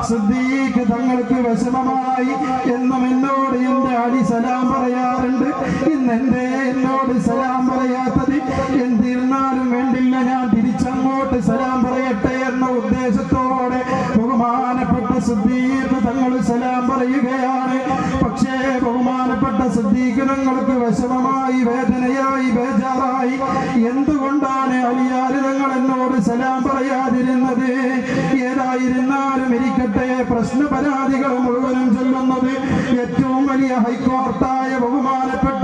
സിദ്ദീഖ് തങ്ങൾക്ക് വിഷമമായി. എന്നും എന്നോട് എന്റെ അലി സലാം പറയാറുണ്ട്, ഇന്നെന്തേ എന്നോട് സലാം പറയാത്തത്? എന്തിരുന്നാലും വേണ്ടില്ല, ഞാൻ തിരിച്ചങ്ങോട്ട് സലാം പറയട്ടെ എന്ന ഉദ്ദേശത്തോടെ ബഹുമാനപ്പെട്ട സിദ്ദീഖ് തങ്ങൾ സലാം പറയുകയാണ്. പക്ഷേ ബഹുമാനപ്പെട്ട സിദ്ദീഖ് തങ്ങൾക്ക് വിഷമമായി, വേദനയായി, ബേജാറായി. എന്തുകൊണ്ടാണ് അലിയാർ തങ്ങൾ എന്നോട് സലാം പറയാതിരുന്നത്? ഏതായിരുന്നാലും ഇരിക്കട്ടെ, പ്രശ്ന പരാതികൾ മുഴുവനും ചൊല്ലുന്നത് ഏറ്റവും വലിയ ഹൈക്കോർട്ടായ ബഹുമാനപ്പെട്ട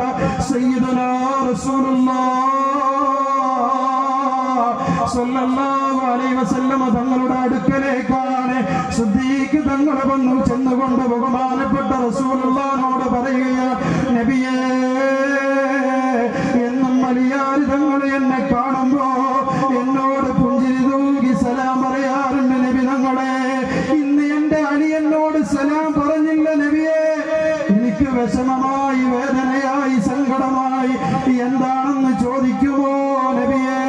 സയ്യിദുനാ റസൂലുള്ളാഹി സ്വല്ലല്ലാഹു അലൈഹി വസല്ലം തങ്ങളുടെ അടുക്കലേക്കാണ്. സിദ്ദീഖ് തങ്ങൾ വന്നു ചെന്നുകൊണ്ട് ബഹുമാനപ്പെട്ട റസൂലുള്ളാഹിനോട് പറയുകയാണ്, നബിയേ, എന്നും അലിയാർ തങ്ങൾ എന്നെ കാണുമ്പോ എന്നോട് പുഞ്ചിരി തൂകി സലാം പറയാറുണ്ട് നബി തങ്ങളെ. ഇന്ന് എന്റെ അലി എന്നോട് സലാം പറഞ്ഞില്ല നബിയേ. എനിക്ക് വിഷമമായി, വേദനയായി, സങ്കടമായി. എന്താണെന്ന് ചോദിക്കുമോ നബിയേ?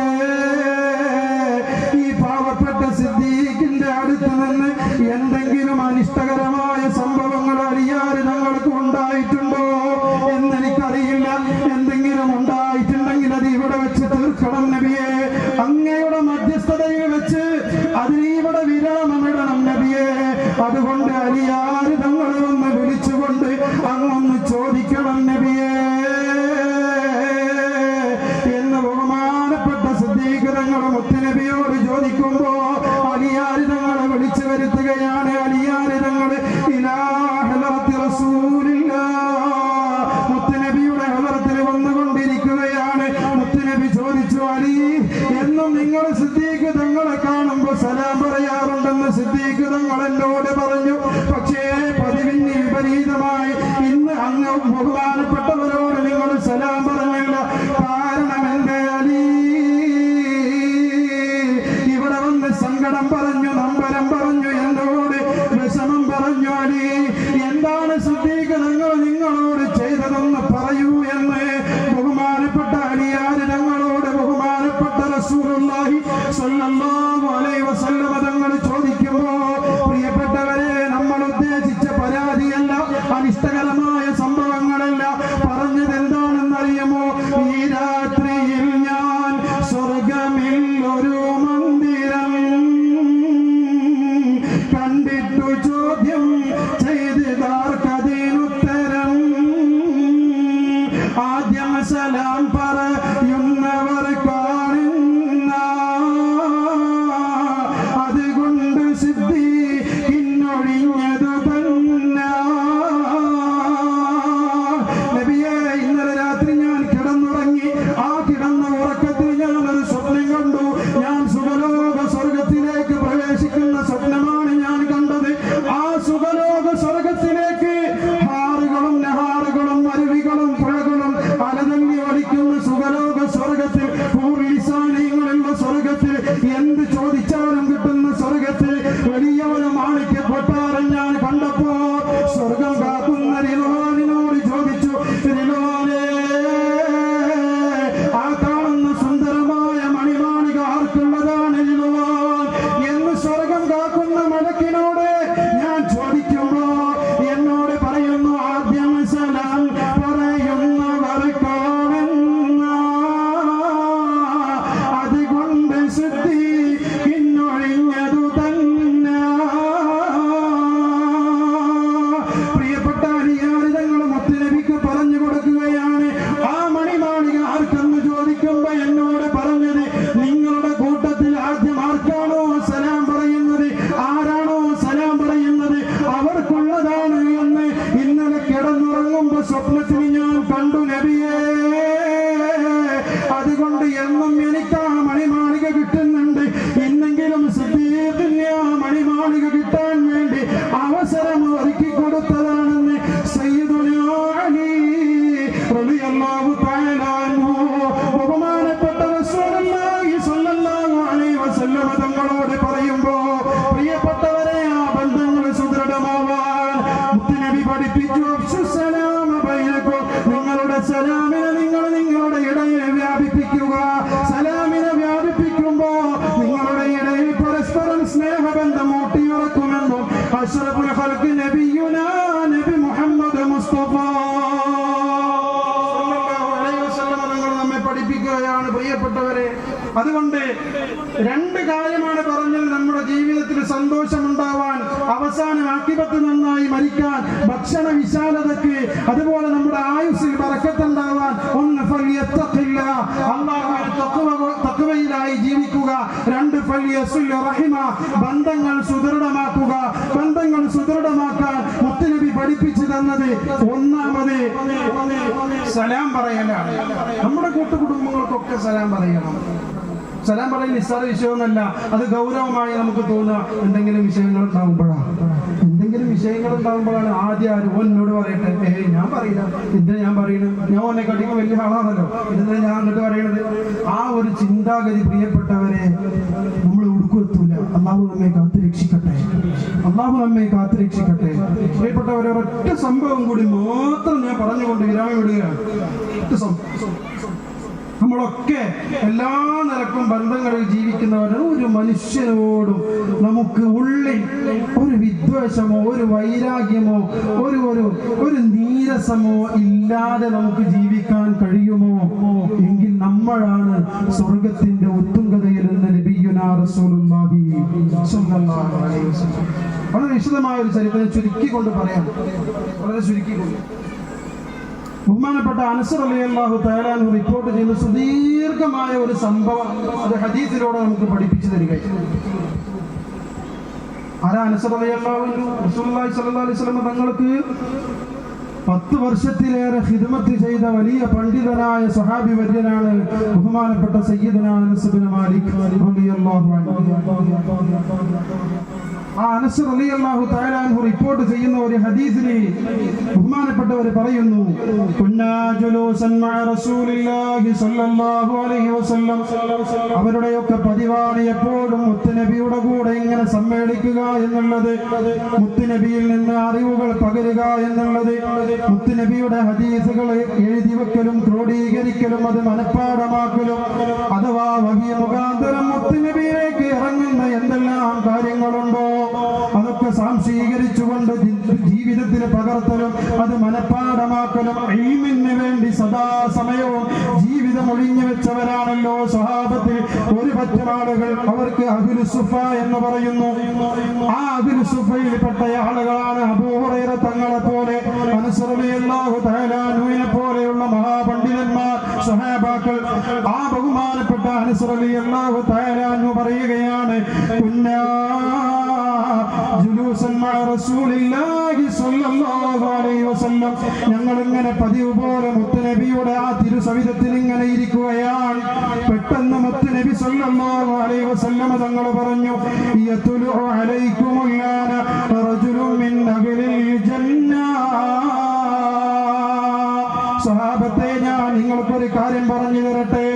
ഈ പാവപ്പെട്ട സിദ്ദീഖിന്റെ അടുത്ത് നിന്ന് എന്തെങ്കിലും അനിഷ്ടകരമായ സംഭവങ്ങൾ അലിയാർ തങ്ങൾക്ക് ഉണ്ടായിട്ടുണ്ടോ എന്നെനിക്കറിയില്ല. എന്തെങ്കിലും ഉണ്ടായിട്ടുണ്ടെങ്കിൽ അത് ഇവിടെ വെച്ച് തീർക്കണം നബിയെ. അങ്ങയുടെ മധ്യസ്ഥതയിൽ വെച്ച് അതിനിവിടെ വിരാമമിടണം നബിയെ. അതുകൊണ്ട് അലിയാർ തങ്ങളെ ഒന്ന് വിളിച്ചുകൊണ്ട് അങ്ങൊന്ന് ചോദിക്കണം നബിയെ എന്ന് ബഹുമാനപ്പെട്ട സിദ്ദീഖ് തങ്ങൾ മുത്തുനബിയോട് ചോദിക്കുമ്പോ അലിയാർ തങ്ങളെ വിളിച്ചു വരുത്തുകയാണ്. അലിയാർ തങ്ങൾ ഇലാ ഹളറത്തി റസൂലില്ലാഹ് മുത്തുനബിയുടെ ഹളറത്തിൽ വന്നുകൊണ്ടിരിക്കുകയാണ്. മുത്തുനബി ചോദിച്ചു, അലി, എന്നും നിങ്ങൾ സിദ്ദീഖ് തങ്ങളെ കാണുമ്പോ സലാം പറയാറുണ്ടെന്ന് സിദ്ദീഖ് തങ്ങൾ എന്നോട് പറഞ്ഞു. പക്ഷേ പതിവിന് വിപരീതമായി ഇന്ന് അങ്ങ് ബഹുമാനപ്പെട്ടവരോട് നിങ്ങൾ സലാം പറഞ്ഞില്ല. കാരണം എന്റെ അലി ഇവിടെ വന്ന് സങ്കടം പറഞ്ഞു, നമ്പരം പറഞ്ഞു, എന്നോട് വിഷമം പറഞ്ഞു. അലി, എന്താണ് സിദ്ദീഖ് തങ്ങൾ നിങ്ങളോട് ചെയ്തതെന്ന് പറയൂ എന്ന് ബഹുമാനപ്പെട്ട അലിയാർ തങ്ങളോട് ബഹുമാനപ്പെട്ട റസൂലുള്ളാഹി സ്വല്ലല്ലാഹു അലൈഹി വസല്ലം തങ്ങൾ ചോദിക്കുമ്പോ, പ്രിയപ്പെട്ടവരെ, നമ്മൾ ഉദ്ദേശിച്ച പരാതിയല്ല, അനിഷ്ടകരമായ സംഭവങ്ങളല്ല. പറഞ്ഞത് എന്താണെന്നറിയുമോ? ഈ രാത്രിയിൽ ഞാൻ സ്വർഗമിൽ ഒരു മന്ദിരം കണ്ടിട്ടു ചോദ്യം ചെയ്തതാർക്കതിനുത്തരം. ആദ്യം സലാം പറയുന്നവർ കാണുന്ന അതുകൊണ്ട് സിദ്ദീഖിനൊഴിഞ്ഞതു തന്നെ. നബിയെ, ഇന്നലെ രാത്രി ഞാൻ കിടന്നുറങ്ങി. ആ കിടന്ന ഉറക്കത്തിൽ ഞാനൊരു സ്വപ്നം കണ്ടു. ഞാൻ സുഖലോക സ്വർഗത്തിലേക്ക് പ്രവേശിക്കുന്ന സ്വപ്നമാണ് ഞാൻ കണ്ടത്. ആ സുഖലോക സ്വർഗത്തിലേക്ക് ഹാറുകളും നഹാറുകളും അരുവികളും പുഴകളും അലതല്ലി ഒലിക്കുന്ന സുഖലോക സ്വർഗത്തിൽ, പൂർലിസാനികളുള്ള സ്വർഗത്തിൽ, എന്ത് ചോദിച്ചാലും കിട്ടുന്ന സ്വർഗത്തിൽ വലിയ ഒരു മാണിക്യ കൊട്ടാരം ഞാൻ കണ്ടപ്പോ സ്വർഗം കാക്കുന്ന റിദ്വാനിനോട് ചോദിച്ചു, റിദ്വാനേ, ആ കാണുന്ന സുന്ദരമായ മണിമാണിക ആർക്കുള്ളതാണ് റിദ്വാൻ എന്ന് സ്വർഗം കാക്കുന്ന മലക്കിനോട് ഞാൻ ചോദിക്കുമ്പോ എന്നോട് പറയുന്നു, ആദ്യം സലാം പറയുന്നവർ വസല്ലം തങ്ങളോട് പറയുമ്പോ പ്രിയപ്പെട്ടവരെ ആ ബന്ധങ്ങൾ സുദൃഢമാവാൻ മുത്തുനബി പഠിപ്പിച്ചു നിങ്ങളുടെ സലാമിനെ നിങ്ങളുടെ ഇടയിൽ വ്യാപിപ്പിക്കുക. സലാമിനെ വ്യാപിപ്പിക്കുമ്പോ നിങ്ങളുടെ ഇടയിൽ പരസ്പരം സ്നേഹബന്ധം ഊട്ടിയുറക്കുമെന്നും അഷ്റഫുൽ ഖൽഖ് നബിയുനാ നബി മുഹമ്മദ് മുസ്തഫ സല്ലല്ലാഹു അലൈഹി വസല്ലം തങ്ങൾ നമ്മെ പഠിപ്പിക്കുകയാണ് പ്രിയപ്പെട്ടവരെ. അതുകൊണ്ട് രണ്ട് കാര്യമാണ് പറഞ്ഞത് നമ്മുടെ ജീവിതത്തിൽ സന്തോഷമുണ്ടാവാൻ, അവസാനം ആഖിബത്ത് നന്നായി മരിക്കാൻ, ഭക്ഷണ വിശാലതയ്ക്ക്, അതുപോലെ നമ്മുടെ ആയുസ്സിൽ ബറക്കത്തുണ്ടാവാൻ. ഒന്ന് ഫൽയത്തഖില്ല, അല്ലാഹുവിനെ തഖ്വയിലായി ജീവിക്കുക. രണ്ട് ഫൽയസുൽ റഹിമ, ബന്ധങ്ങൾ സുദൃഢമാക്കുക. ബന്ധങ്ങൾ സുദൃഢമാക്കാൻ മുത്തുനബി പഠിപ്പിച്ചു തന്നത് ഒന്നാമത് സലാം പറയലാണ്. നമ്മുടെ കൂട്ടുകുടുംബങ്ങൾക്കൊക്കെ സലാം പറയണം. സലാം പറയൽ നിസ്സാര വിഷയമൊന്നല്ല. അത് ഗൗരവമായി നമുക്ക് തോന്നുക എന്തെങ്കിലും വിഷയങ്ങൾ ഉണ്ടാകുമ്പോഴാണ് ആദ്യം ആരും എന്നോട് പറയട്ടെ, ഞാൻ പറയില്ല, എന്തിനാ ഞാൻ പറയുന്നത്, ഞാൻ ഓനെ കടിക്കും വലിയ ആളാണല്ലോ, എന്തിനാ ഞാൻ അങ്ങോട്ട് പറയണത്. ആ ഒരു ചിന്താഗതി പ്രിയപ്പെട്ടവരെ നമ്മൾ ഉടുക്കുമെത്തൂല. അള്ളാഹു നമ്മെ കാത്തുരക്ഷിക്കട്ടെ, അള്ളാഹു നമ്മെ കാത്തുരക്ഷിക്കട്ടെ. പ്രിയപ്പെട്ടവരെ ഒരൊറ്റ സംഭവം കൂടി മാത്രം ഞാൻ പറഞ്ഞുകൊണ്ട് വിരാമം വിടുകയാണ്. നമ്മളൊക്കെ എല്ലാ നിലക്കും ബന്ധങ്ങളിൽ ജീവിക്കുന്നവരും ഒരു മനുഷ്യനോടും നമുക്ക് ഉള്ളിൽ ഒരു വിദ്വേഷമോ ഒരു വൈരാഗ്യമോ ഒരു നീരസമോ ഇല്ലാതെ നമുക്ക് ജീവിക്കാൻ കഴിയുമോ എങ്കിൽ നമ്മളാണ് സ്വർഗത്തിന്റെ ഉത്തുംഗതയിൽ നിന്ന് നബിയുനാ റസൂലുള്ളാഹി സ്വല്ലല്ലാഹു അലൈഹി വസല്ലം. വളരെ വിശദമായ ഒരു ചരിത്രം ചുരുക്കിക്കൊണ്ട് പറയാം, വളരെ ചുരുക്കിക്കൊണ്ട്. ബഹുമാനപ്പെട്ട അനസ് റളിയല്ലാഹു തആല അൻഹു റിപ്പോർട്ട് ചെയ്യുന്ന സുദീർഘമായ ഒരു സംഭവം അത് ഹദീസിലൂടെ നമുക്ക് പഠിപ്പിച്ചു തരികയാണ്. ആരാ അനസ് റളിയല്ലാഹു അൻഹു? റസൂലുള്ളാഹി സ്വല്ലല്ലാഹു അലൈഹി വസല്ലം തങ്ങൾക്ക് 10 വർഷത്തിലേറെ ഖിദ്മത്ത് ചെയ്ത വലിയ പണ്ഡിതനായ സ്വഹാബി വര്യനാണ് ബഹുമാനപ്പെട്ട സയ്യിദുനാ അനസ് ബിൻ മാലിക് റളിയല്ലാഹു അൻഹു. ആ അനസ് റളിയല്ലാഹു തആല അൻഹു റിപ്പോർട്ട് ചെയ്യുന്ന ഒരു ഹദീസിൽ ബഹുമാനപ്പെട്ടവർ പറയുന്നു, കുന്നാ ജുലൂസൻ മഅ റസൂലില്ലാഹി സ്വല്ലല്ലാഹു അലൈഹി വസല്ലം. അവരുടെയൊക്കെ പതിവാണ് എപ്പോഴും മുത്തുനബിയുടെ കൂടെ ഇങ്ങനെ സമ്മേളിക്കുക എന്നുള്ളത്, മുത്തുനബിയിൽ നിന്ന് അറിവുകൾ പകരുക എന്നുള്ളത്, മുത്തുനബിയുടെ ഹദീസുകൾ എഴുതി വെക്കലും ക്രോഡീകരിക്കലും അത് മനഃപ്പാഠമാക്കലും, അഥവാ വഹി മുഖാന്തരം മുത്തുനബിയിലേക്ക് ഇറങ്ങുന്ന എന്തെല്ലാം കാര്യങ്ങളുണ്ടോ അതൊക്കെ സാംശീകരിച്ചുകൊണ്ട് ജീവിതത്തിൽ പകർത്തലും അത് മനഃപ്പാഠമാക്കലും ഇൽമിന് വേണ്ടി സദാസമയവും ജീവിതം ഒഴിഞ്ഞു വെച്ചവരാണല്ലോ സ്വഹാബത്തിൽ ഒരു പറ്റം ആളുകൾ. അവർക്ക് അഹ്ലു സുഫ എന്ന് പറയുന്നു. ആ അഹ്ലു സുഫയിൽപ്പെട്ട ആളുകളാണ് അബൂ ഹുറൈറ തങ്ങളെ പോലെ, അനസ് റളിയല്ലാഹു തആല അൻഹുവിനെ പോലെയുള്ള മഹാപണ്ഡിതന്മാർ, സ്വഹാബാക്കൾ. ആ ബഹുമാനപ്പെട്ട അനസ് റളിയല്ലാഹു തആല അൻഹു പറയുകയാണ്, കുന്നാ ജുലൂസൻ മഅ റസൂലില്ലാഹി സ്വല്ലല്ലാഹു അലൈഹി വസല്ലം. ഞങ്ങൾ ഇങ്ങനെ പതിവ് പോലെ മുത്തുനബിയുടെ ആ തിരുസവിധത്തിൽ ഇങ്ങനെ ഇരിക്കുകയാണ്. പെട്ടെന്ന് മുത്തുനബി സ്വല്ലല്ലാഹു അലൈഹി വസല്ലം തങ്ങൾ പറഞ്ഞു, യതുലു അലൈക്കുമുല്ലാന റജുലുൻ മിൻ അഹ്ലിൽ ജന്ന. സ്വഹാബത്തെ, ഞാൻ നിങ്ങൾക്കൊരു കാര്യം പറഞ്ഞു തരട്ടെ.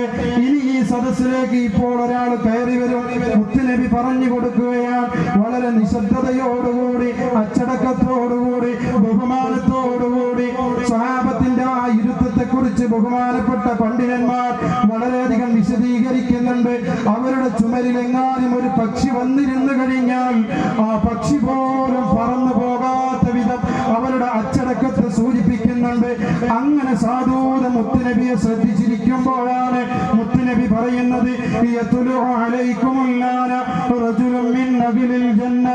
ഇനി ഈ സദസ്സിലേക്ക് ഇപ്പോൾ ഒരാൾ കയറി വരും. മുത്തുനബി പറഞ്ഞു കൊടുക്കുകയാണ് വളരെ നിശബ്ദതയോടുകൂടി, അച്ചടക്കത്തോടുകൂടി, ബഹുമാനത്തോടുകൂടി. സ്വഹാബത്തിന്റെ ആ ഇരുത്തത്തെ കുറിച്ച് ബഹുമാനപ്പെട്ട പണ്ഡിതന്മാർ വളരെയധികം വിശദീകരിക്കുന്നുണ്ട്. അവരുടെ ചുമരിലെങ്ങാനും ഒരു പക്ഷി വന്നിരുന്നു കഴിഞ്ഞാൽ ആ പക്ഷി പോലും പറന്നു പോകാത്ത വിധം അവരുടെ അച്ചടക്കത്തെ സൂചിപ്പിക്കുന്നുണ്ട്. അങ്ങനെ സാധൂത മുത്തുനബിയെ ശ്രദ്ധിച്ചിരിക്കുമ്പോഴാണ് മുത്തുനബി പറയുന്നത്, യതുലു അലൈക്കുമുല്ലാന റജുലുൻ മിൻ അഹ്ലിൽ ജന്ന.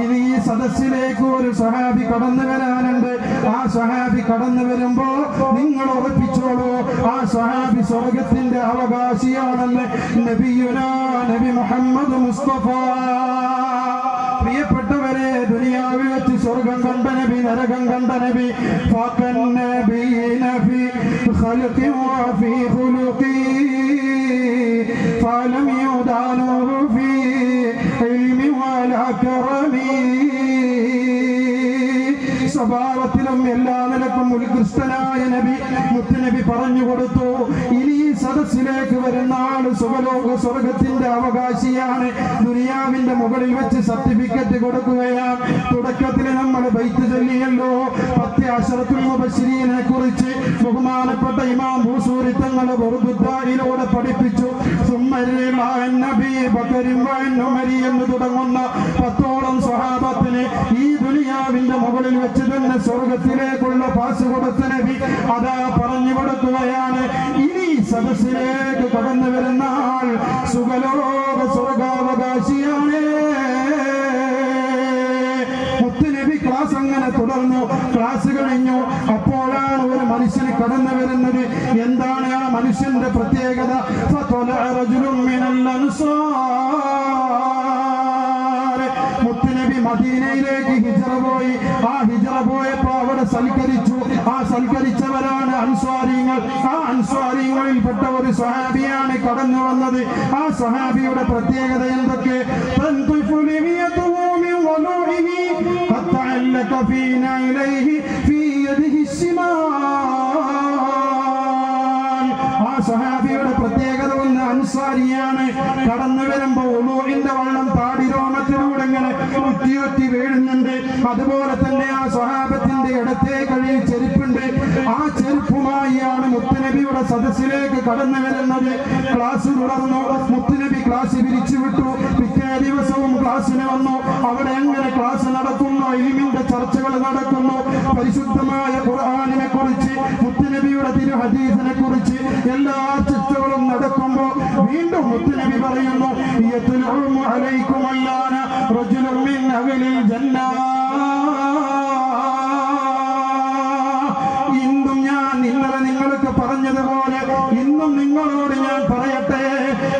ഇനി ഈ സദസ്സിലേക്ക് ഒരു സ്വഹാബി കടന്നു വരാനുണ്ട്. ആ സ്വഹാബി കടന്നു വരുമ്പോ നിങ്ങൾ ഉറപ്പിച്ചോളൂ, ആ സ്വഹാബി സ്വർഗത്തിന്റെ അവകാശിയാണെന്ന് നബിയുനാ നബി മുഹമ്മദ് മുസ്തഫ. പ്രിയപ്പെട്ടവരെ, ദുനിയാവിൽ വെച്ച് സ്വർഗം കണ്ട നബി, നരകം കണ്ട നബി, ഫഖൻ നബീന ഫീ ഖൽഖി വഫീ ഖുലുഖി ഫലം യുദാനു ഫീ ഇൽമി വലാ കറമി. സ്വഭാവത്തിലും എല്ലാ നിലക്കും ഉത്കൃഷ്ടനായ നബി, മുത്തുനബി പറഞ്ഞു കൊടുത്തു, ഇനി ഈ സദസ്സിലേക്ക് വരുന്ന ആള് സുഖലോക സ്വർഗത്തിന്റെ അവകാശിയാണ്. ദുനിയാവിന്റെ മുകളിൽ വെച്ച് സർട്ടിഫിക്കറ്റ് കൊടുക്കുകയാണ്. തുടക്കത്തിൽ നമ്മൾ ബൈത്ത് ചൊല്ലിയല്ലോ 10 അശറത്തുൽ മുബശ്ശിരീനെ കുറിച്ച് ബഹുമാനപ്പെട്ട ഇമാം ബൂസൂരി തങ്ങൾ ബുർദുദ്ദായിലൂടെ പഠിപ്പിച്ചു. എന്ന് തുടങ്ങുന്ന 10ഓളം സ്വഹാബത്തിന് ഈ ദുനിയാവിന്റെ മുകളിൽ വെച്ച് തന്നെ സ്വർഗത്തിലേക്കുള്ള പാസ് കൊടുത്ത നബി അതാ പറഞ്ഞു കൊടുക്കുകയാണ്. ഇനി സദസ്സിലേക്ക് കടന്നു വരുന്ന ആൾ സുഖലോക സ്വർഗാവകാശിയാണ്. മുത്തുനബി ക്ലാസ് അങ്ങനെ തുടർന്നു. ക്ലാസ് കഴിഞ്ഞു. അപ്പോഴാണ് ഒരു മനുഷ്യന് കടന്നു വരുന്നത്. എന്താണ് ആ മനുഷ്യന്റെ പ്രത്യേകത? മുത്തുനബി മദീനയിലേക്ക് ഹിജ്റ പോയി. ആ ഹിജ്റ പോയപ്പോ അവിടെ സൽക്കരിച്ചു. ആ സൽക്കരിച്ചവരാണ് അൻസ്വാരികൾ. ആ അൻസ്വാരികളിൽപ്പെട്ട ഒരു സ്വഹാബിയാണ് കടന്നു വന്നത്. ആ സ്വഹാബിയുടെ പ്രത്യേകത എന്തൊക്കെ? ആ സ്വഹാബിയുടെ പ്രത്യേകത ഒന്ന് അൻസ്വാരിയാണ്. കടന്നു വരുമ്പോ ഉളൂഹിന്റെ വെള്ളം താടിരോമത്തിലൂടെ ഇങ്ങനെ ഉറ്റി വീഴുന്നുണ്ട്. അതുപോലെ തന്നെ ആ സ്വഹാബത്തിന്റെ ഇടത്തെ കഴിയിൽ ചെരുപ്പുണ്ട്. ആ ചെരുപ്പുമായിയാണ് മുത്തുനബിയുടെ സദസ്സിലേക്ക് കടന്നു വരുന്നത്. ക്ലാസ് തുടർന്നു. മുത്തുനബി ക്ലാസ് പിരിച്ചു വിട്ടു. പിറ്റേ ദിവസവും ക്ലാസ്സിന് വന്നു. അവിടെ എങ്ങനെ ക്ലാസ് നടക്കുന്നു, ഇൽമിന്റെ ചർച്ചകൾ നടക്കുന്നു. പരിശുദ്ധമായ ഖുർആനിനെ കുറിച്ച്, മുത്തുനബിയുടെ തിരു ഹദീസിനെ കുറിച്ച് എല്ലാ ചർച്ചകളും നടക്കുമ്പോൾ വീണ്ടും മുത്തുനബി പറയുന്നു, ഇന്നും ഞാൻ ഇന്നലെ നിങ്ങൾക്ക് പറഞ്ഞതുപോലെ ഇന്നും നിങ്ങളോട് ഞാൻ പറയട്ടെ,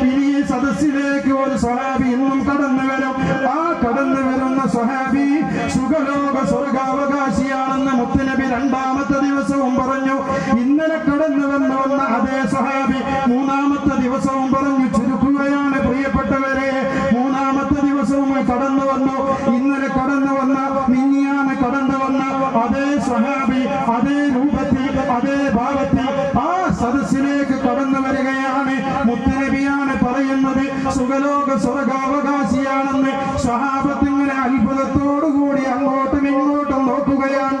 ഇനി ഈ സദസ്സിലേക്ക് ഒരു സ്വഹാബി ഇന്നും കടന്നു വരും. ആ കടന്നു വരുന്ന സ്വഹാബി സുഖലോക സ്വർഗാവകാശിയാണെന്ന് മുത്തുനബി രണ്ടാമത്തെ ദിവസവും പറഞ്ഞു. ഇന്നലെ കടന്നു വന്ന അതേ സ്വഹാബി മൂന്നാമത്തെ ദിവസവും പറഞ്ഞു. ചുരുക്കുകയാണ് പ്രിയപ്പെട്ടവരെ, മൂന്നാമത്തെ ദിവസവും കടന്നു വന്നു. ഇന്നലെ കടന്നു വന്ന, മിനിയാന്ന് കടന്നു വന്ന അതേ സ്വഹാബി അതേ രൂപത്തിൽ അതേ ഭാവത്തിൽ ആ സദസ്സിലേക്ക് കടന്നു വരികയാണ്. മുത്തുനബിയാണ് പറയുന്നത് സുഖലോക സ്വർഗാവകാശിയാണെന്ന്. സ്വഹാബത്തിങ്ങനെ അത്ഭുതത്തോടുകൂടി അങ്ങോട്ടും ഇങ്ങോട്ടും നോക്കുകയാണ്.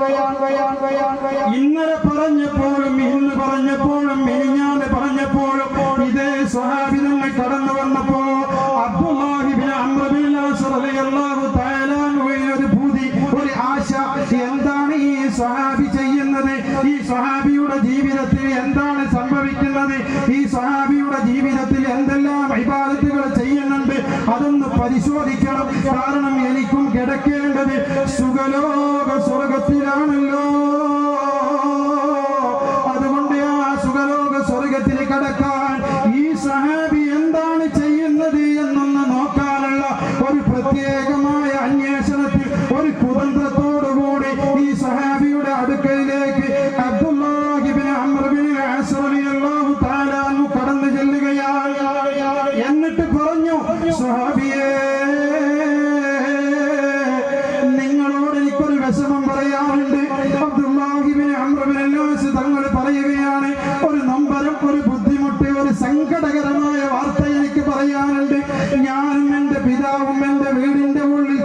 ഇന്നലെ പറഞ്ഞപ്പോഴും ഇന്ന് പറഞ്ഞപ്പോഴും മിനിഞ്ഞാന്ന് പറഞ്ഞപ്പോഴും ഇതേ സ്വഹാബി തന്നെ കടന്നു വന്നപ്പോ Abdullahi ibnu Amr bin as റളിയല്ലാഹു തആല അൻഹുവിന് ഒരു ഭൂതി, ഒരു ആശ. എന്താണ് ഈ സ്വഹാബി ചെയ്യുന്നത്? ഈ സ്വഹാബിയുടെ ജീവിതത്തിൽ എന്താണ് സംഭവിക്കുന്നത്? ഈ സ്വഹാബിയുടെ ജീവിതത്തിൽ എന്തെല്ലാം ഇബാദത്തുകൾ ചെയ്യുന്നുണ്ട്? അതൊന്ന് പരിശോധിക്കണം. കാരണം എനിക്കും കിടക്കേണ്ടത് സുഖലോക സ്വർഗത്തിലാണല്ലോ. അതുകൊണ്ട് ആ സുഖലോക സ്വർഗത്തിൽ കടക്കാൻ ഈ സ്വഹാബി എന്താണ് ചെയ്യുന്നത് എന്നൊന്ന് നോക്കാനുള്ള ഒരു പ്രത്യേകമായ അന്വേഷണത്തിൽ, ഒരു കുതന്ത്രത്തോടുകൂടി ഈ സ്വഹാബിയുടെ അടുക്കലിലേക്ക് Abdullahi ibnu Amr bin as റളിയല്ലാഹു തആല അൻഹു കടന്നു ചെല്ലുകയാണ്. എന്നിട്ട് പറഞ്ഞു, സ്വഹാബിയേ, നിങ്ങളോട് എനിക്കൊരു വിഷമം പറയാറുണ്ട്. Abdullahi ibnu Amr bin Aas തങ്ങൾ പറയുകയാണ്, ഒരു നൊമ്പരം, ഒരു ബുദ്ധിമുട്ട്, ഒരു സങ്കടകരമായ വാർത്ത എനിക്ക് പറയാനുണ്ട്. ഞാനും എന്റെ പിതാവും എന്റെ വീടിന്റെ ഉള്ളിൽ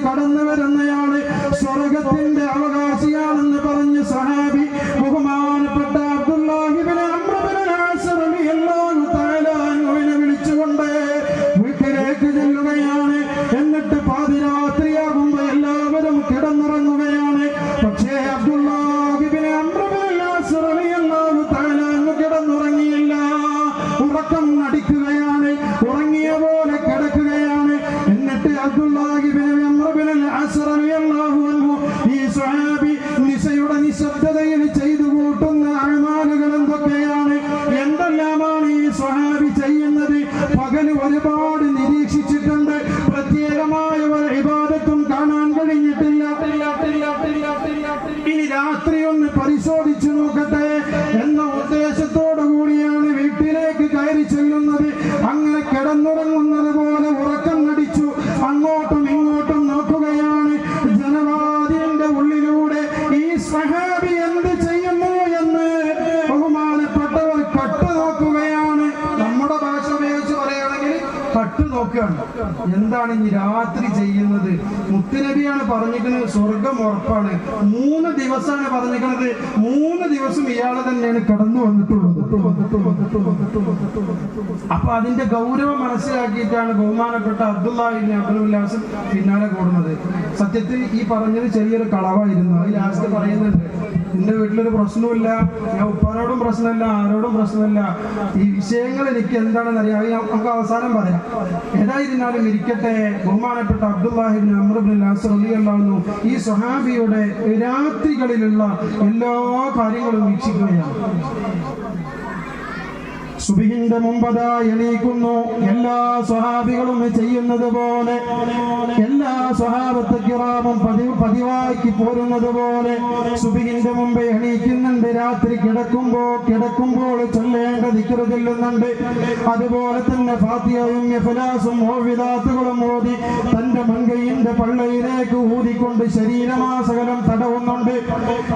കടന്നു വരുന്നയാള് സ്വർഗത്തിന്റെ അവകാശിയാണെന്ന് പറഞ്ഞ് സഹാബി ബഹുമാനപ്പെട്ട അബ്ദുല്ലാഹി ഇബ്നു അംർ ഇബ്നുൽ ആസ് റളിയല്ലാഹു തആല അൻഹുവിനെ വിളിച്ചുകൊണ്ട് വീട്ടിലേക്ക് ചെല്ലുകയാണ്. എന്നിട്ട് പാതിരാത്രിയാകുമ്പോൾ എല്ലാവരും കിടന്നുറങ്ങുകയാണ്. പക്ഷേ അബ്ദുല്ലാഹി ഇബ്നു അംർ ഇബ്നുൽ ആസ് റളിയല്ലാഹു തആല അൻഹു കിടന്നുറങ്ങിയില്ല. ഉറക്കം നടിക്കുകയാണ്, ഉറങ്ങിയ പോലെ കിടക്കുകയാണ്. എന്നിട്ട് അബ്ദുല്ലാഹി ഇബ്നു അംർ ഇബ്നുൽ ആസ് റളിയല്ലാഹു അൻഹു ഈ സ്വഹാബി നിശയുടെ നിശബ്ദതയിൽ ചെയ്തു കൂട്ടുന്ന അഅ്മാലുകൾ എന്തൊക്കെയാണ്, എന്തെല്ലാമാണ് ഈ സ്വഹാബി ചെയ്യുന്നത്? പകല് ഒരുപാട് നിരീക്ഷിച്ചിട്ടുണ്ട്, പ്രത്യേകമായ ഒരു ഇബാദത്തും കാണാൻ കഴിഞ്ഞിട്ടില്ല. ഇനി രാത്രി ഒന്ന് പരിശോധിച്ചു നോക്കട്ടെ എന്ന ഉദ്ദേശത്തോടു കൂടിയാണ് വീട്ടിലേക്ക് കയറി ചെല്ലുന്നത്. അങ്ങനെ കിടന്നുറങ്ങുന്നത് പോലെ ഉറക്കം നടിച്ചു അങ്ങോട്ടും ഇങ്ങോട്ടും നോക്കുകയാണ്. ജനവാദിന്റെ ഉള്ളിലൂടെ ഈ സ്വഹാബി എന്ത് ചെയ്യുന്നു എന്ന് ബഹുമാനപ്പെട്ടവർ കട്ടു നോക്കുകയാണ്. നമ്മുടെ ഭാഷ ഉപയോഗിച്ച് പറയുകയാണെങ്കിൽ കട്ടു നോക്കുകയാണ്. എന്താണ് ഇനി രാത്രി ചെയ്യുന്നത്? മുത്തുനബിയാണ് പറഞ്ഞിരിക്കുന്നത് സ്വർഗം ഉറപ്പാണ്. 3 ദിവസമാണ് പറഞ്ഞിരിക്കുന്നത്. 3 ദിവസം ഇയാളെ തന്നെയാണ് കടന്നു വന്നിട്ടുള്ളത്. അപ്പൊ അതിന്റെ ഗൗരവം മനസ്സിലാക്കിയിട്ടാണ് ബഹുമാനപ്പെട്ട അബ്ദുല്ലാഹി ഇബ്നു അംറുൽ ആസ് പിന്നാലെ കൂടുന്നത്. സത്യത്തിൽ ഈ പറഞ്ഞത് ചെറിയൊരു കളവായിരുന്നു. അത് ലാസ്റ്റ് പറയുന്നുണ്ട്, എന്റെ വീട്ടിലൊരു പ്രശ്നമില്ല, ഞാൻ ഉപ്പാനോടും പ്രശ്നമില്ല, ആരോടും പ്രശ്നമില്ല, ഈ വിഷയങ്ങൾ എനിക്ക് എന്താണെന്ന് അറിയാം, നമുക്ക് അവസാനം പറയാം. ഏതായിരുന്നാലും ഇരിക്കട്ടെ, ബഹുമാനപ്പെട്ട അബ്ദുല്ലാഹി ഇബ്നു അംർ ഇബ്നുൽ ആസ് റളിയല്ലാഹു അൻഹു ഈ സ്വഹാബിയുടെ രാത്രികളിലുള്ള എല്ലാ കാര്യങ്ങളും വീക്ഷിക്കുകയാണ്. സുബഹിന്റെ മുമ്പതാ എണീക്കുന്നു. എല്ലാ സ്വഹാബികളും ചെയ്യുന്നത് പോലെ, എല്ലാ സ്വഹാബത്ത് കിറാമും പതിവാക്കി പോരുന്നത് പോലെ സുബഹിന്റെ മുമ്പ് എണീക്കുന്നുണ്ട്. രാത്രി കിടക്കുമ്പോൾ ചൊല്ലേണ്ട ദിക്ർ ചൊല്ലുന്നുണ്ട്. അതുപോലെ തന്നെ ഫാത്തിഹയും ഇഖ്ലാസും മുഅവ്വിദാത്തുകളും ഓതി തന്റെ മങ്കയിന്റെ പള്ളയിലേക്ക് ഊതിക്കൊണ്ട് ശരീരമാസകലം തടവുന്നുണ്ട്.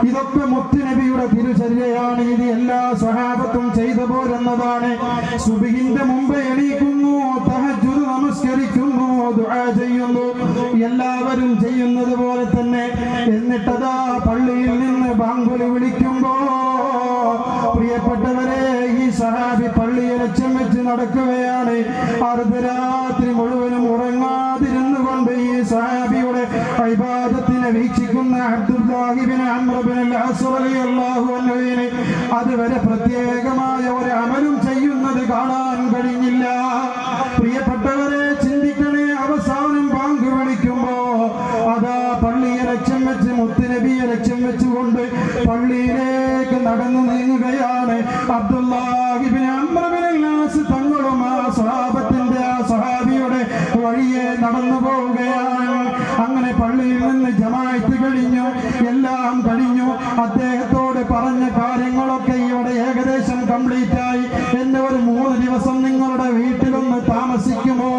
ഇതൊക്കെ മുത്തുനബിയുടെ തിരുചര്യയാണ്. ഇത് എല്ലാ സ്വഹാബത്തും ചെയ്തു പോരുന്നതാണ്. സുബഹിന്റെ മുമ്പ് എണീക്കുന്നു, തഹജ്ജുദ് നമസ്കരിക്കുന്നു, ദുആ ചെയ്യുന്നു, എല്ലാവരും ചെയ്യുന്നത് പോലെ തന്നെ. എന്നിട്ടതാ പള്ളിയിൽ നിന്ന് ബാങ്കുലി വിളിക്കുമ്പോ പ്രിയപ്പെട്ടവരെ ഈ സഹാബി പള്ളിയെ ലക്ഷ്യം വെച്ച് നടക്കുകയാണ്. അർദ്ധരാത്രി മുഴുവനും ഉറങ്ങാതിരുന്നു കൊണ്ട് ഈ സഹാബിയുടെ ഇബാദത്തിനെ വീക്ഷിക്കുന്ന അബ്ദുല്ലാഹി ഇബ്നു അംർ ഇബ്നുൽ ആസ് റളിയല്ലാഹു അൻഹുവിനെ അതുവരെ പ്രത്യേകമായ ഒരു അമലും ചെയ്യുന്നത് കാണാൻ കഴിഞ്ഞില്ല. പ്രിയപ്പെട്ടവരെ ചിന്തിക്കണേ, അവസാനം ബാങ്ക് വിളിക്കുമ്പോ അതാ പള്ളിയെ ലക്ഷ്യം വെച്ച് മുത്തുനബിയെ ലക്ഷ്യം വെച്ചുകൊണ്ട് പള്ളിയിലേക്ക് നടന്നു നീങ്ങുകയാണ് അബ്ദുല്ലാഹി ഇബ്നു അംർ ഇബ്നുൽ ആസ്. തങ്ങളും ആ സ്വഹാബത്തിന്റെ ആ സ്വഹാബിയുടെ വഴിയെ നടന്നു പോവുകയാണ്. അങ്ങനെ പള്ളിയിൽ നിന്ന് ജമാഅത്ത് കഴിഞ്ഞു, എല്ലാം കഴിഞ്ഞു. അദ്ദേഹത്തോട് പറഞ്ഞ കാര്യങ്ങളൊക്കെ ഇവിടെ ഏകദേശം കംപ്ലീറ്റ് ആയി. എന്നെ ഒരു 3 ദിവസം നിങ്ങളുടെ വീട്ടിലൊന്ന് താമസിക്കുമോ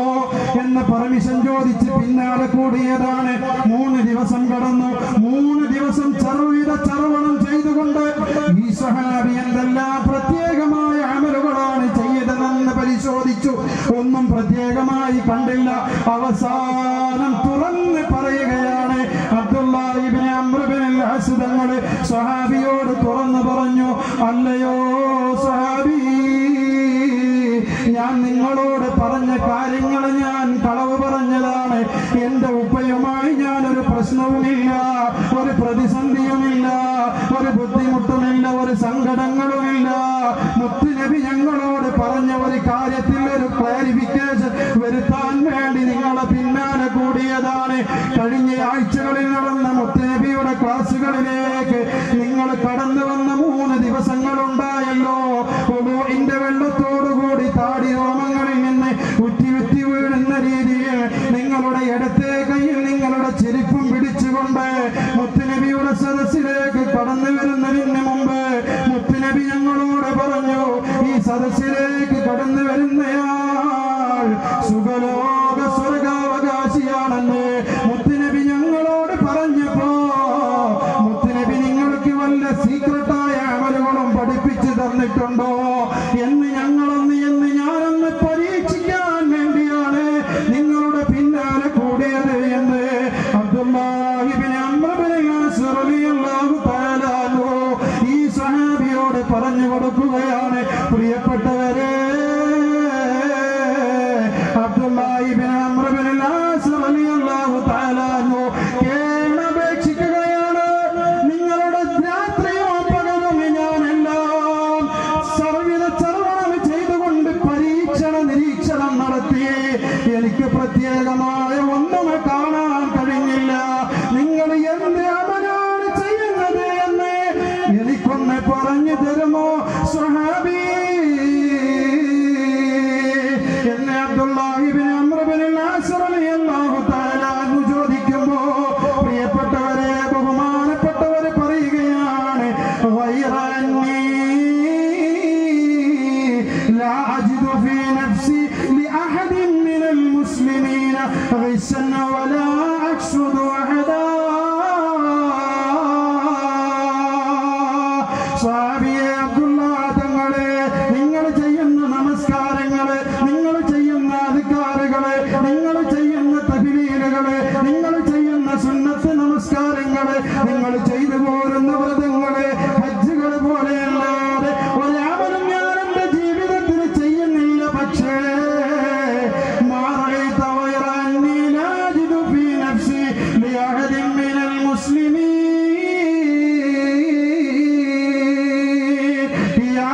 എന്ന് പെർമിഷൻ ചോദിച്ച് പിന്നാലെ കൂടിയതാണ്. 3 ദിവസം കടന്നു. 3 ദിവസം ചർവണം ചെയ്തുകൊണ്ട് ഈ സ്വഹാബി എന്തെല്ലാം പ്രത്യേകമായ അമലുകളാണ് ചെയ്തതെന്ന് പരിശോധിച്ചു. ഒന്നും പ്രത്യേകമായി കണ്ടില്ല. അവസാനം തുറന്ന് പറയുകയാണ് അബ്ദുല്ലാഹി ഇബ്നു അംർ ഇബ്നുൽ ആസ് തങ്ങൾ സ്വഹാബിയോട് തുറന്നു പറഞ്ഞു, അല്ലയോ സ്വഹാബി, ഞാൻ നിങ്ങളോട് പറഞ്ഞ കാര്യങ്ങൾ ഞാൻ കളവ് പറഞ്ഞതാണ്. എന്റെ ഉപ്പയുമായി ഞാനൊരു പ്രശ്നവുമില്ല, ഒരു പ്രതിസന്ധിയുമില്ല, ഒരു ബുദ്ധിമുട്ടുമില്ല, ഒരു സങ്കടങ്ങളുമില്ല. മുത്തുനബി ഞങ്ങളോട് പറഞ്ഞ ഒരു കാര്യത്തിൽ ഒരു ക്ലാരിഫിക്കേഷൻ വരുത്താൻ വേണ്ടി നിങ്ങളെ പിന്നാലെ കൂടിയതാണ്. കഴിഞ്ഞ ആഴ്ചകളിൽ നടന്ന മുത്തുനബിയുടെ ക്ലാസുകളിലേക്ക് നിങ്ങൾ കടന്നു വന്ന 3 ദിവസങ്ങളുണ്ടായല്ലോ. വുദൂഇന്റെ വെള്ളത്തോടുകൂടി താടി രോമങ്ങളിൽ നിന്ന് ഉറ്റി വീഴുന്ന രീതിയിൽ നിങ്ങളുടെ ഇടത്തെ കയ്യിൽ നിങ്ങളുടെ ചെരുപ്പും പിടിച്ചുകൊണ്ട് മുത്തുനബിയുടെ സദസ്സിലേക്ക് കടന്നു വരുന്നതിന് മുമ്പ് മുത്തുനബി ഞങ്ങളോട് പറഞ്ഞു, ഈ സദസ്സിലേക്ക് കടന്നു വരുന്നയാൾ സുഖലോക സ്വർഗാവകാശിയാണെന്ന് മുത്തുനബി ഞങ്ങളോട് പറഞ്ഞപ്പോ മുത്തുനബി നിങ്ങൾക്ക് വല്ല സീക്രട്ടായ അമലുകളും പഠിപ്പിച്ചു തന്നിട്ടുണ്ടോ എന്ന് ഞാനൊന്ന് പരീക്ഷിക്കാൻ വേണ്ടിയാണ് നിങ്ങളുടെ പിന്നാലെ കൂടിയത് എന്ന് പ്രത്യേകമായ ഒന്നും കാണാൻ കഴിഞ്ഞില്ല. നിങ്ങൾ എന്ത് അമലാണ് ചെയ്യുന്നത് എന്ന് എനിക്കൊന്ന് പറഞ്ഞു തരുമോ സ്വഹാബി? എന്നെ അബ്ദുല്ലാഹി ഇബ്നു അംർ ഇബ്നുൽ ആസ് റളിയല്ലാഹു തആല അൻഹു ചോദിക്കുമ്പോ പ്രിയപ്പെട്ടവരെ, ബഹുമാനപ്പെട്ടവരെ പറയുകയാണ്, വൈറന്നി ലാ അജിദു ഫീ നഫ്സി ലിഅഹദിൻ മിനൽ മുസ്ലിമീന ഗിസ്സൻ വലാ അക്സുദു അഹദാ. സ്വഹാബിയെ അബ്ദുല്ലാഹ് തങ്ങളെ, നിങ്ങൾ ചെയ്യുന്ന നമസ്കാരങ്ങള്, നിങ്ങൾ ചെയ്യുന്ന അദ്കാറുകള്, നിങ്ങൾ ചെയ്യുന്ന തഹ്ലീലുകള്, നിങ്ങൾ ചെയ്യുന്ന സുന്നത്ത് നമസ്കാരങ്ങള്, നിങ്ങൾ ചെയ്തു പോരുന്ന വ്രതങ്ങള്, ഹജ്ജുകള് പോലെയല്ലാതെ ഒരാമലും ഞാൻ എന്റെ ജീവിതത്തിൽ ചെയ്യുന്നില്ല. പക്ഷേ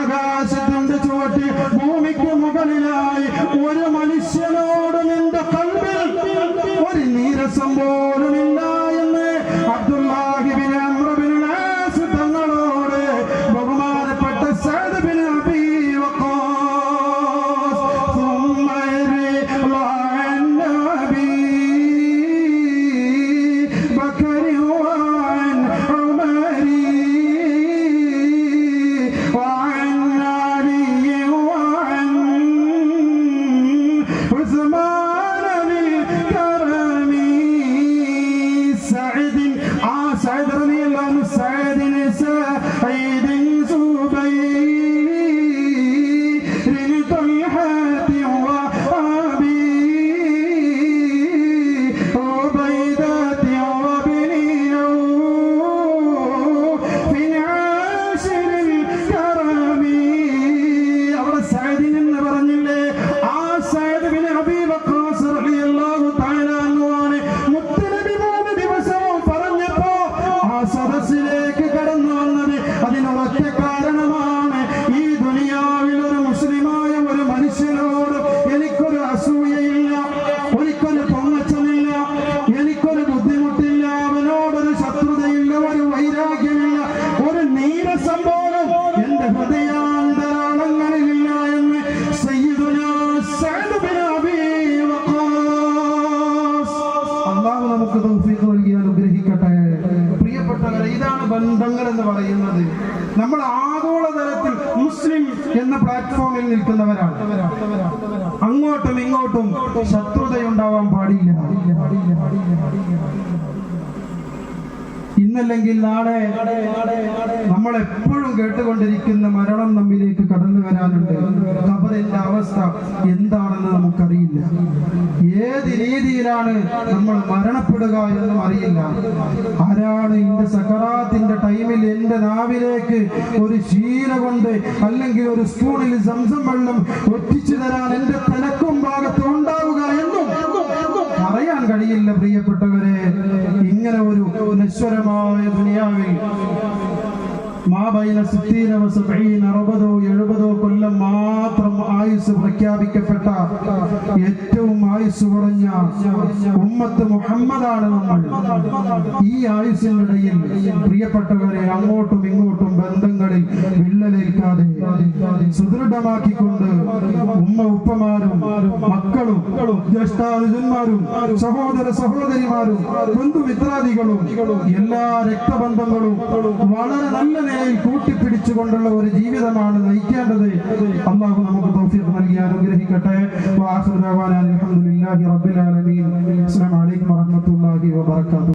ആകാശത്തിന്റെ ചുവട്ടിൽ ഭൂമിക്ക് മുകളിലായി ഒരു മനുഷ്യനോടും എന്റെ കൽബിൽ ഒരു നീരസം പോലുമില്ല എന്ന് അബ്ദുല്ലാഹി ഇബ്നു അംർ ഇബ്നുൽ ആസ് തങ്ങളോട് ബഹുമാനപ്പെട്ട സഅദ് ബിൻ അബീ വഖാസ് ثم يرضى عن نبي بكر وعن عمر وعن علي وعن عثمان بالكرم سعد سعد رضي الله عنه سعد سعيد زبير طلحة وأبي عبيدة وابن عوف في عاشر الكرم. അവിടെ സഅദിൻ എന്ന് പറഞ്ഞില്ലേ, ആ സഅദ് ബിൻ അബീ വഖാസ് റളിയല്ലാഹു തആല അൻഹു ആണ് മുത്തനബി 3 ദിവസവും പറഞ്ഞപ്പോ ആ സദസ്സിലേക്ക് കടന്നു വന്നത്. അതിനൊരൊറ്റ കാരണമാണ്, ഈ ദുനിയാവിൽ ഒരു മുസ്ലിമായ ഒരു മനുഷ്യനോട് എനിക്കൊരു അസൂയയില്ല, എനിക്കൊരു പൊങ്ങച്ചമില്ല, എനിക്കൊരു ബുദ്ധിമുട്ടില്ല, അവനോടൊരു ശത്രുതയില്ല, ഒരു വൈരാഗ്യമില്ല, ഒരു നീരസം പോലും എന്റെ ഹൃദയാന്തരാളങ്ങളിലില്ല എന്ന് സയ്യിദുനാ സഅദ് ബിൻ അബീ വഖാസ്. അല്ലാഹു നമുക്ക് തൗഫീഖ് നൽകി അനുഗ്രഹിക്കട്ടെ. പ്രിയപ്പെട്ടവരെ, ഇതാണ് ബന്ധങ്ങൾ എന്ന് പറയുന്നത്. നമ്മൾ ആഗോളതലത്തിൽ മുസ്ലിം എന്ന പ്ലാറ്റ്ഫോമിൽ നിൽക്കുന്നവരാണ്. അങ്ങോട്ടും ഇങ്ങോട്ടും ശത്രുതയുണ്ടാവാൻ പാടില്ല. ഇന്നല്ലെങ്കിൽ നാളെ നമ്മൾ എപ്പോഴും കേട്ടുകൊണ്ടിരിക്കുന്ന മരണം നമ്മിലേക്ക് കടന്നു വരാനുണ്ട്. ഖബറിന്റെ അവസ്ഥ എന്താണെന്ന് നമുക്കറിയില്ല. ഏത് രീതിയിലാണ് നമ്മൾ മരണപ്പെടുക എന്നും അറിയില്ല. ആരാണ് എന്റെ സക്കറാത്തിന്റെ ടൈമിൽ എന്റെ നാവിലേക്ക് ഒരു ശീല കൊണ്ട് അല്ലെങ്കിൽ ഒരു സ്പൂണിൽ സംസം വെള്ളം ഒറ്റിച്ചു തരാൻ എന്റെ തലക്കും ഭാഗത്ത് ഉണ്ടാവുക എന്നും പറയാൻ കഴിയില്ല. പ്രിയപ്പെട്ടവരെ, ഇങ്ങനെ ഒരു നശ്വരമായ ദുനിയാവിൽ മാബൈന 60 വ 70 60 കൊല്ലം മാത്രം ആയുസ് പ്രഖ്യാപിക്കപ്പെട്ട ഏറ്റവും ആയുസ് കുറഞ്ഞ ഉമ്മത്ത് മുഹമ്മദാണ് നമ്മൾ. ഈ ആയുസിനിടയിൽ പ്രിയപ്പെട്ടവരെ, അങ്ങോട്ടും ഇങ്ങോട്ടും ബന്ധങ്ങളിൽ വിള്ളലേൽക്കാതെ സുദൃഢമാക്കിക്കൊണ്ട് ഉമ്മ ഉപ്പമാരും മക്കളും ജ്യേഷ്ഠാനുജന്മാരും സഹോദര സഹോദരിമാരും ബന്ധുമിത്രാദികളും എല്ലാ രക്തബന്ധങ്ങളും വളരെ നല്ല നിലയിൽ കൂട്ടിപ്പിടിച്ചുകൊണ്ടുള്ള ഒരു ജീവിതമാണ് നയിക്കേണ്ടത്. അല്ലാഹു നമുക്ക് തൗഫീഖ് നൽകി അനുഗ്രഹിക്കട്ടെ. വആഖിറു ദഅവാനാ അൽഹംദുലില്ലാഹി റബ്ബിൽ ആലമീൻ. അസ്സലാമു അലൈക്കും വറഹ്മത്തുള്ളാഹി വബറകാതുഹു.